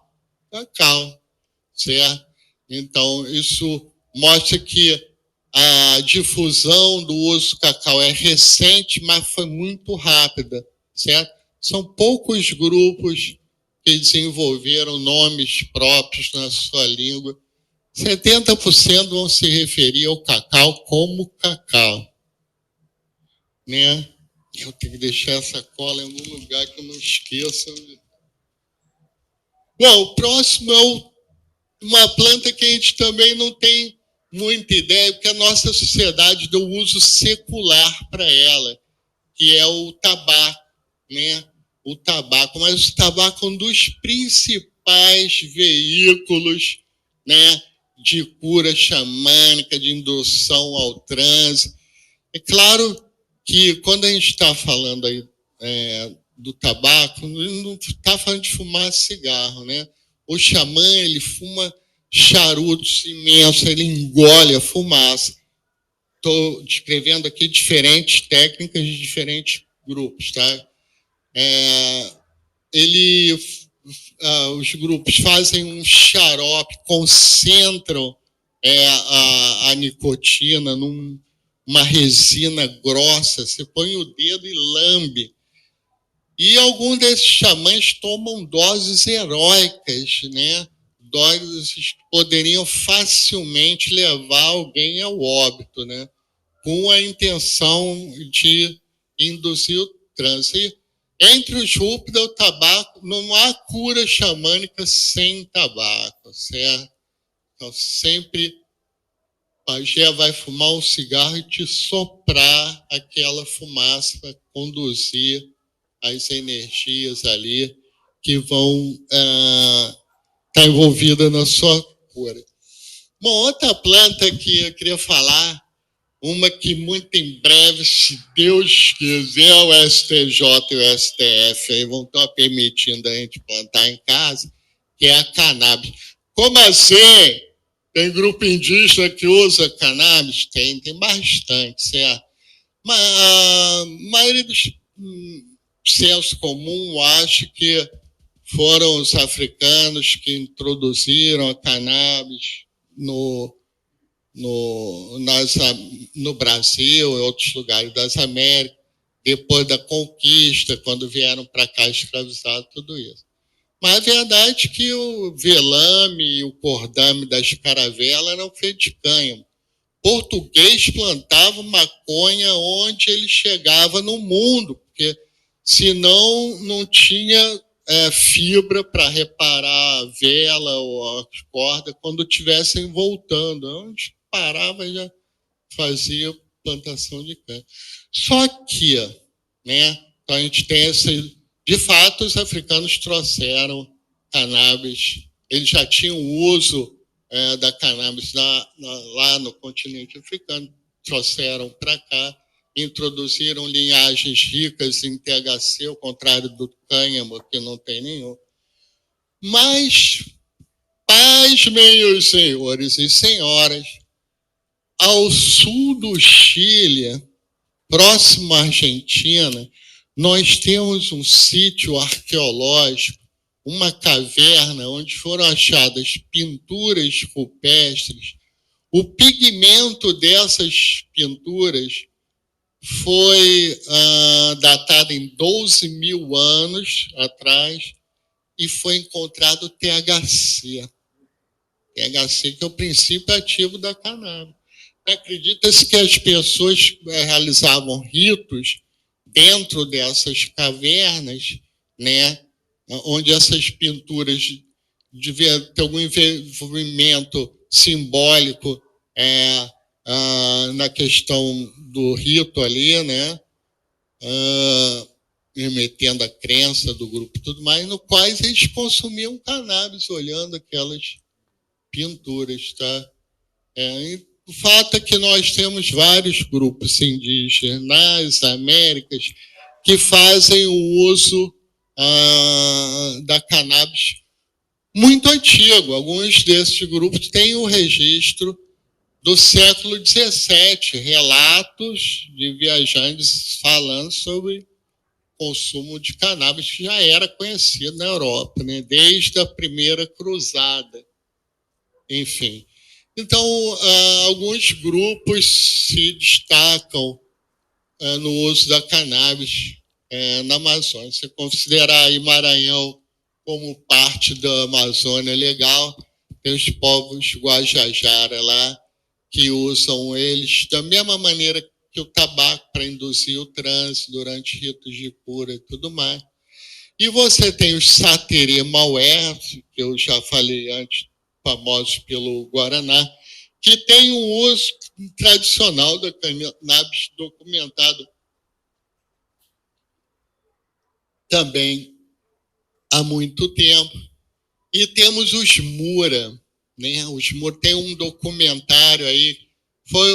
certo? Então, isso mostra que a difusão do uso do cacau é recente, mas foi muito rápida, certo? São poucos grupos que desenvolveram nomes próprios na sua língua. 70% vão se referir ao cacau como cacau, né? Eu tenho que deixar essa cola em algum lugar que eu não esqueça. Bom, o próximo é uma planta que a gente também não tem muita ideia, porque a nossa sociedade deu uso secular para ela, que é o tabaco, né? O tabaco, mas o tabaco é um dos principais veículos, né, de cura xamânica, de indução ao transe. É claro que quando a gente está falando aí do tabaco, não está falando de fumar cigarro, né? O xamã, ele fuma charutos imensos, ele engole a fumaça. Estou descrevendo aqui diferentes técnicas de diferentes grupos, tá? Os grupos fazem um xarope, concentram a nicotina numa resina grossa, você põe o dedo e lambe. E alguns desses xamãs tomam doses heróicas, né? Doses que poderiam facilmente levar alguém ao óbito, né? Com a intenção de induzir o transe. Entre os rúpidas, o tabaco, não há cura xamânica sem tabaco, certo? Então, sempre o pajé vai fumar um cigarro e te soprar aquela fumaça para conduzir as energias ali que vão estar envolvidas na sua cura. Uma outra planta que eu queria falar, uma que muito em breve, se Deus quiser, o STJ e o STF aí vão estar permitindo a gente plantar em casa, que é a cannabis. Como assim? Tem grupo indígena que usa cannabis? Tem bastante, certo? Mas a maioria dos senso comum acha que foram os africanos que introduziram a cannabis no Brasil e outros lugares das Américas, depois da conquista, quando vieram para cá escravizados, tudo isso. Mas a verdade é que o velame e o cordame das caravelas eram feitos de cânhamo. Português plantava maconha onde ele chegava no mundo, porque senão não tinha fibra para reparar a vela ou a corda quando estivessem voltando. Onde parava já fazia plantação de cana. Só que, né, então a gente tem de fato, os africanos trouxeram cannabis, eles já tinham o uso da cannabis lá no continente africano, trouxeram para cá, introduziram linhagens ricas em THC, ao contrário do cânhamo, que não tem nenhum. Mas, pasmem os senhores e senhoras, ao sul do Chile, próximo à Argentina, nós temos um sítio arqueológico, uma caverna onde foram achadas pinturas rupestres. O pigmento dessas pinturas foi datado em 12 mil anos atrás e foi encontrado THC. THC, que é o princípio ativo da cannabis. Acredita-se que as pessoas realizavam ritos dentro dessas cavernas, né, onde essas pinturas deviam ter algum envolvimento simbólico na questão do rito ali, né, remetendo à crença do grupo e tudo mais, no quais eles consumiam cannabis olhando aquelas pinturas, tá? O fato é que nós temos vários grupos indígenas nas Américas que fazem o uso da cannabis muito antigo. Alguns desses grupos têm o registro do século XVII, relatos de viajantes falando sobre consumo de cannabis que já era conhecido na Europa, né? Desde a primeira cruzada. Enfim. Então, alguns grupos se destacam no uso da cannabis na Amazônia. Se considerar aí Maranhão como parte da Amazônia legal, tem os povos Guajajara lá, que usam eles da mesma maneira que o tabaco para induzir o trânsito durante ritos de cura e tudo mais. E você tem os Saterê Maué, que eu já falei antes, famosos pelo Guaraná, que tem um uso tradicional da cannabis documentado também há muito tempo. E temos os Mura, né? Os Mura tem um documentário aí, foi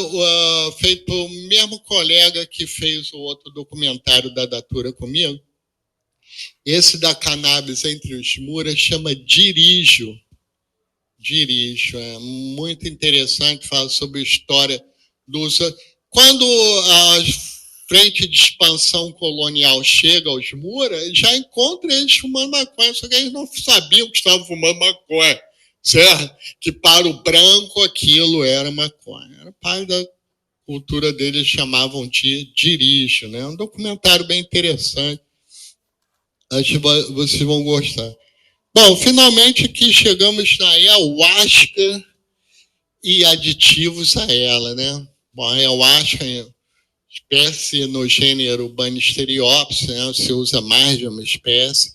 feito pelo mesmo colega que fez o outro documentário da Datura comigo. Esse da cannabis entre os Mura chama Dirijo. É muito interessante, fala sobre a história do uso. Quando a frente de expansão colonial chega aos Mura, já encontra eles fumando maconha, só que eles não sabiam que estavam fumando maconha, certo? Que para o branco aquilo era maconha. Era parte da cultura deles, chamavam de Dirijo, né? Um documentário bem interessante. Acho que vocês vão gostar. Bom, finalmente aqui chegamos na ayahuasca e aditivos a ela, né? Bom, a ayahuasca é espécie no gênero Banisteriopsis, né? Se usa mais de uma espécie,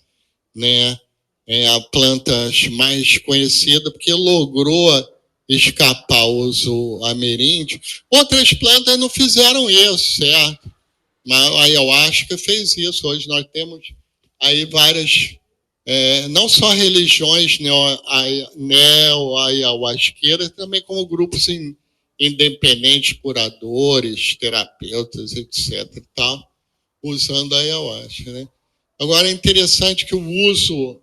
né? É a planta mais conhecida porque logrou escapar ao uso ameríndio. Outras plantas não fizeram isso, certo? Mas a ayahuasca fez isso. Hoje nós temos aí várias... não só religiões neo-ayahuasqueiras, também como grupos independentes, curadores, terapeutas, etc. e tal, usando a ayahuasca, né? Agora, é interessante que o uso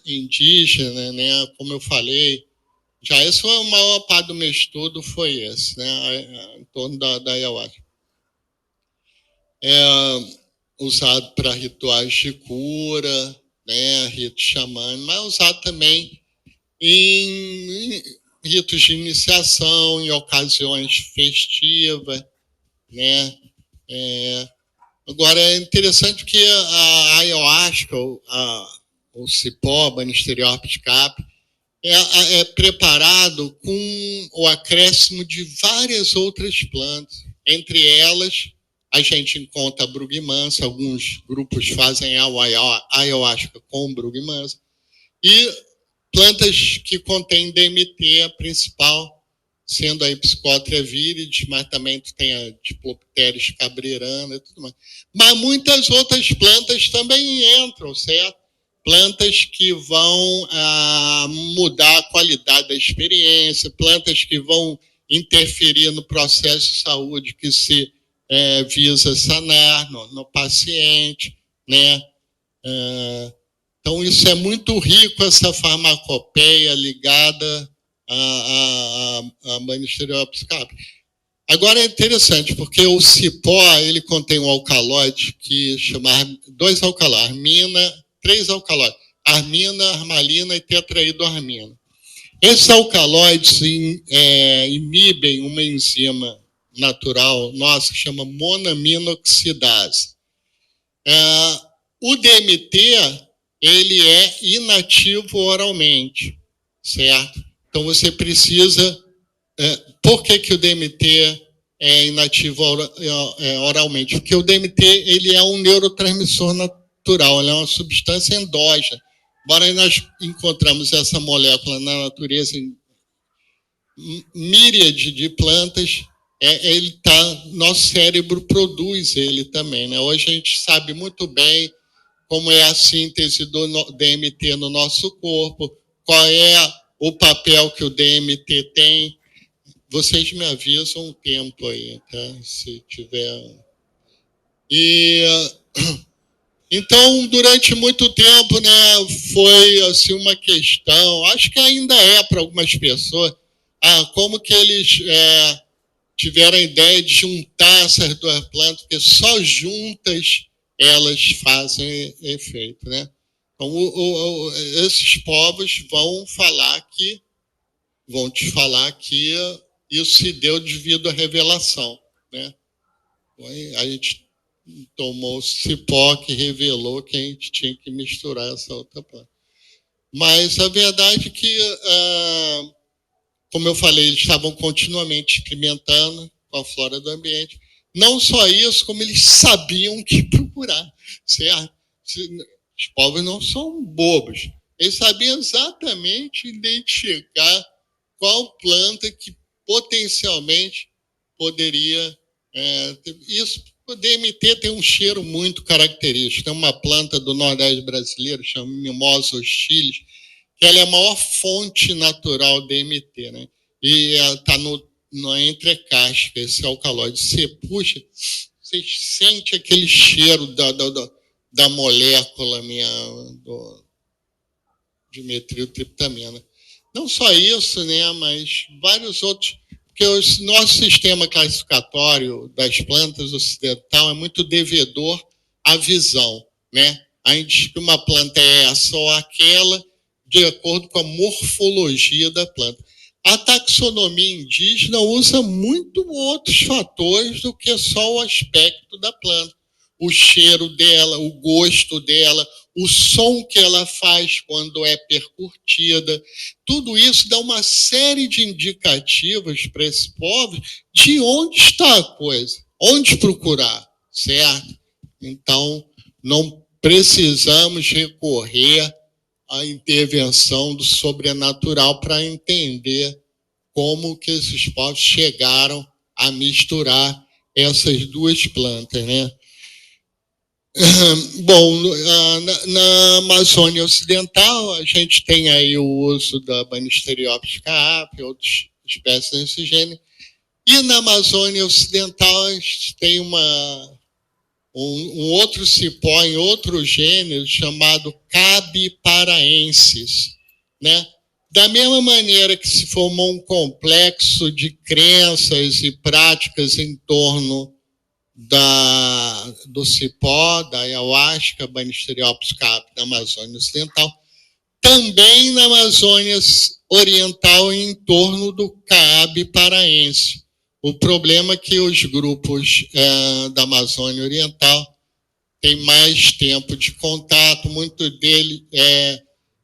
indígena, né, como eu falei, já esse foi a maior parte do meu estudo, foi esse, né, em torno da ayahuasca. Usado para rituais de cura, né, ritos xamânicos, mas usado também em ritos de iniciação, em ocasiões festivas, né? Agora, é interessante que a ayahuasca, o cipó, Banisteriopsis capi, é preparado com o acréscimo de várias outras plantas. Entre elas, a gente encontra a brugmansa, alguns grupos fazem a ayahuasca com brugmansa, e plantas que contêm DMT, a principal, sendo a Psychotria viridis, mas também tem a Diplopteris cabrerana e tudo mais. Mas muitas outras plantas também entram, certo? Plantas que vão mudar a qualidade da experiência, plantas que vão interferir no processo de saúde que se visa sanar no paciente, né? Então, isso é muito rico, essa farmacopeia ligada a Banisteriopsis capi. Agora é interessante, porque o cipó, ele contém um alcaloide que chama dois alcaloides, três alcaloides, armina, armalina e tetraidroarmina. Esses alcaloides inibem uma enzima natural nossa que chama monaminoxidase. O DMT, ele é inativo oralmente, certo? Então você precisa... Por que o DMT inativa oralmente, porque o DMT ele é um neurotransmissor natural, ele é uma substância endógena. Embora nós encontramos essa molécula na natureza em míriade de plantas, nosso cérebro produz ele também, né? Hoje a gente sabe muito bem como é a síntese do DMT no nosso corpo, qual é o papel que o DMT tem. Vocês me avisam um tempo aí, tá? Se tiver. Então, durante muito tempo, né, foi assim uma questão, acho que ainda é para algumas pessoas, como que eles tiveram a ideia de juntar essas duas plantas, porque só juntas elas fazem efeito, né? Então, esses povos vão te falar que isso se deu devido à revelação, né? A gente tomou o cipó que revelou que a gente tinha que misturar essa outra planta. Mas a verdade é que, como eu falei, eles estavam continuamente experimentando com a flora do ambiente. Não só isso, como eles sabiam o que procurar, certo? Os povos não são bobos. Eles sabiam exatamente identificar qual planta que potencialmente poderia ter. Isso, o DMT tem um cheiro muito característico. Tem uma planta do Nordeste brasileiro, chama Mimosa hostilis, que ela é a maior fonte natural de DMT, né? E está no entrecasca, esse alcaloide. Você puxa, você sente aquele cheiro da molécula de metiltriptamina. Não só isso, né, mas vários outros, porque o nosso sistema classificatório das plantas ocidental é muito devedor à visão, né? A gente diz que uma planta é essa ou aquela, de acordo com a morfologia da planta. A taxonomia indígena usa muito outros fatores do que só o aspecto da planta. O cheiro dela, o gosto dela, o som que ela faz quando é percutida. Tudo isso dá uma série de indicativos para esse povo de onde está a coisa, onde procurar, certo? Então, não precisamos recorrer à intervenção do sobrenatural para entender como que esses povos chegaram a misturar essas duas plantas, né? Bom, na Amazônia Ocidental, a gente tem aí o uso da Banisteriopsis caapi, outras espécies desse gênero. E na Amazônia Ocidental, a gente tem um outro cipó em outro gênero chamado Cabiparaensis, né? Da mesma maneira que se formou um complexo de crenças e práticas em torno do cipó, da ayahuasca, Banisteriopsis caapi, na Amazônia Ocidental, também na Amazônia Oriental em torno do Cabiparaense. O problema é que os grupos da Amazônia Oriental têm mais tempo de contato, muito dele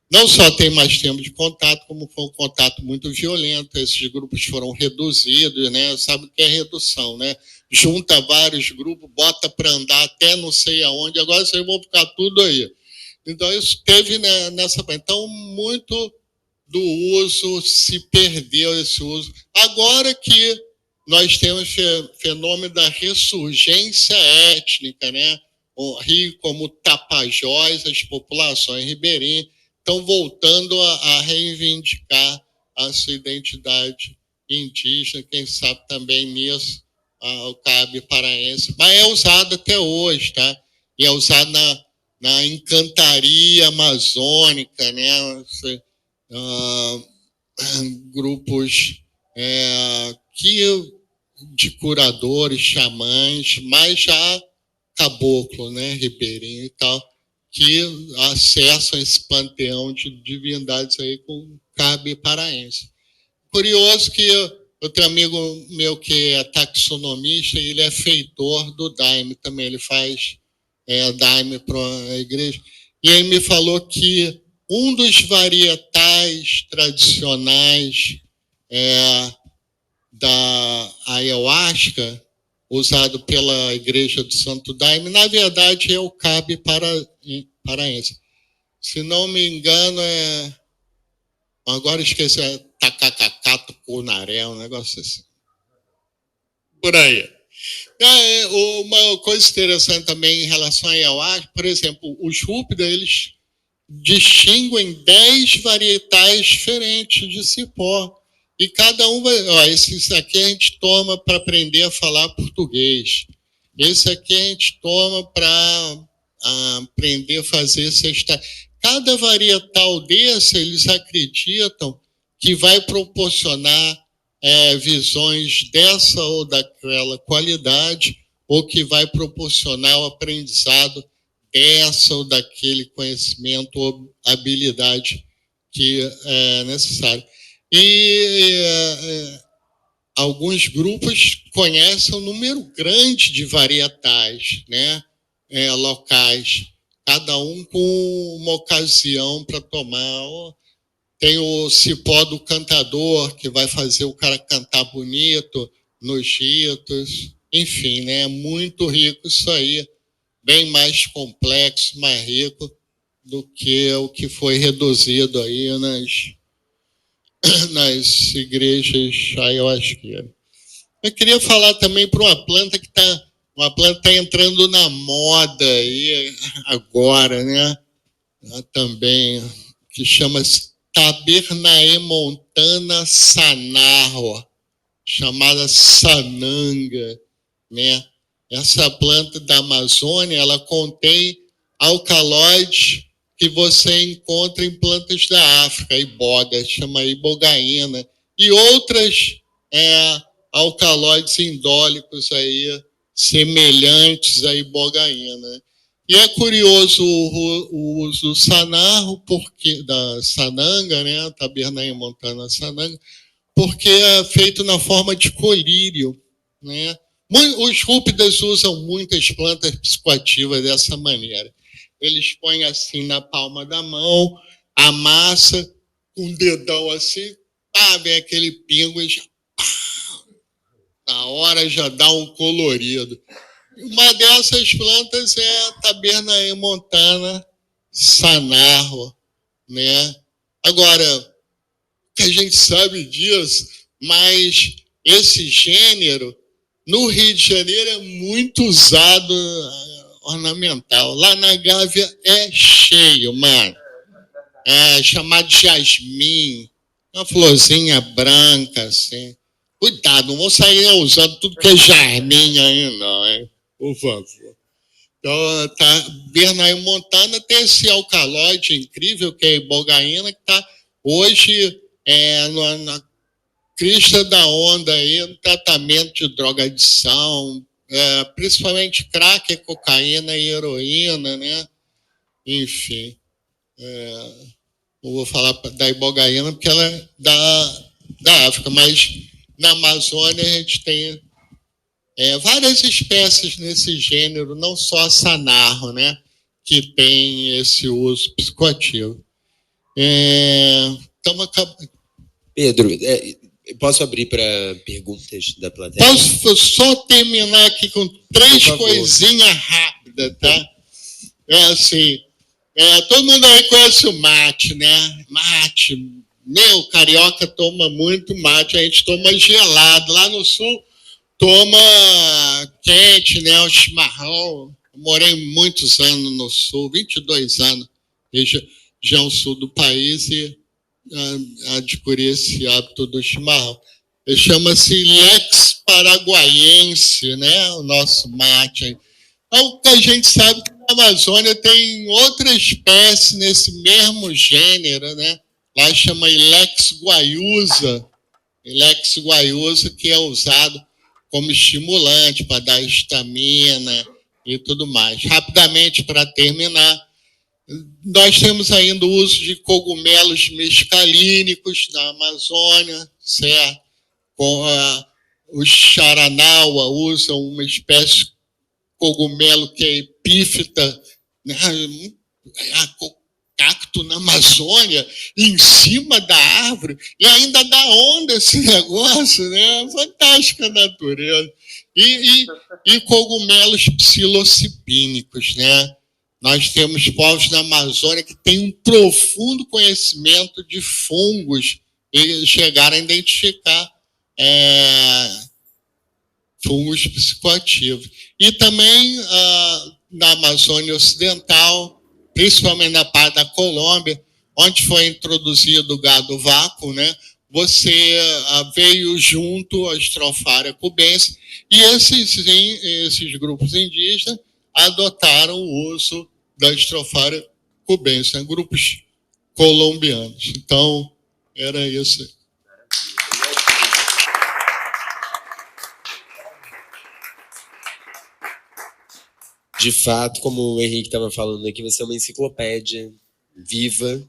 não só tem mais tempo de contato, como foi um contato muito violento. Esses grupos foram reduzidos, né? Sabe o que é redução, né? Junta vários grupos, bota para andar até não sei aonde, agora vocês vão ficar tudo aí. Então, isso teve nessa... Então, muito do uso se perdeu, esse uso. Agora que nós temos fenômeno da ressurgência étnica, né? O Rio como Tapajós, as populações ribeirinhas estão voltando a reivindicar a sua identidade indígena, quem sabe também nisso, o Cabiparaense, mas é usado até hoje, tá? E é usado na encantaria amazônica, né? Grupos de curadores, xamãs, mas já caboclo, né? Ribeirinho e tal, que acessam esse panteão de divindades aí com Cabiparaense. Curioso que eu tenho um amigo meu que é taxonomista e ele é feitor do Daime também, ele faz Daime para a igreja. E ele me falou que um dos varietais tradicionais da ayahuasca, usado pela Igreja do Santo Daime, na verdade é o cabe paraense. Se não me engano, agora esqueci, é tacacacato cunaré, um negócio assim. Por aí. Uma coisa interessante também em relação à ayahuasca, por exemplo, os Rúpida, eles distinguem 10 varietais diferentes de cipó. E cada um vai... esse aqui a gente toma para aprender a falar português. Esse aqui a gente toma para aprender a fazer cesta. Cada varietal desse, eles acreditam que vai proporcionar visões dessa ou daquela qualidade, ou que vai proporcionar o aprendizado dessa ou daquele conhecimento ou habilidade que é necessário. E alguns grupos conhecem um número grande de varietais, né, locais, cada um com uma ocasião para tomar. Tem o cipó do cantador, que vai fazer o cara cantar bonito nos ritos. Enfim, né? É muito rico isso aí. Bem mais complexo, mais rico do que o que foi reduzido aí nas igrejas ayahuasqueiras. Eu queria falar também para uma planta que está entrando na moda aí agora, né? Também, que chama-se Tabernaemontana sanarro, chamada sananga, né? Essa planta da Amazônia, ela contém alcaloides que você encontra em plantas da África, iboga, chama ibogaína, e outras alcaloides indólicos aí, semelhantes à ibogaína. E é curioso o uso do sanarro, da sananga, né, Tabernaemontana sananga, porque é feito na forma de colírio, né? Os Rúpidas usam muitas plantas psicoativas dessa maneira. Eles põem assim na palma da mão, amassa, com o dedão assim, vem aquele pingo e já, na hora já dá um colorido. Uma dessas plantas é a Tabernaemontana sanarro, né? Agora, o que a gente sabe disso, mas esse gênero, no Rio de Janeiro, é muito usado ornamental. Lá na Gávea é cheio, mano. É chamado de jasmim, uma florzinha branca, assim. Cuidado, não vou sair usando tudo que é jasmim aí, não, hein? Por favor. Então, Tabernaemontana tem esse alcaloide incrível, que é a ibogaína, que está hoje na crista da onda aí, no tratamento de drogadição, principalmente crack, cocaína e heroína, né? Enfim. Não vou falar da ibogaína porque ela é da África, mas na Amazônia a gente tem várias espécies nesse gênero, não só a sanarro, né, que tem esse uso psicoativo. Pedro, posso abrir para perguntas da plateia? Posso só terminar aqui com 3 coisinhas rápidas, tá? Todo mundo aí conhece o mate, né? Mate, carioca toma muito mate, a gente toma gelado. Lá no sul, toma quente, né? O chimarrão. Eu morei muitos anos no sul, 22 anos, região sul do país, e adquiri esse hábito do chimarrão. Chama-se Lex paraguaiense, né? O nosso mate. O que a gente sabe que na Amazônia tem outra espécie nesse mesmo gênero, né? Lá chama Ilex guaiusa. Ilex guaiusa, que é usado como estimulante para dar estamina e tudo mais. Rapidamente, para terminar, nós temos ainda o uso de cogumelos mescalínicos na Amazônia, certo? Os Xaranaua usam uma espécie de cogumelo que é epífita, né? cacto na Amazônia, em cima da árvore, e ainda dá onda esse negócio, né? Fantástica a natureza. E cogumelos psilocibínicos, né? Nós temos povos na Amazônia que têm um profundo conhecimento de fungos e chegaram a identificar fungos psicoativos. E também na Amazônia Ocidental, principalmente na parte da Colômbia, onde foi introduzido o gado vácuo, né? Você veio junto a Stropharia cubensis, e esses grupos indígenas adotaram o uso da Stropharia cubensis, né? Grupos colombianos. Então, era isso. De fato, como o Henrique estava falando aqui, você é uma enciclopédia viva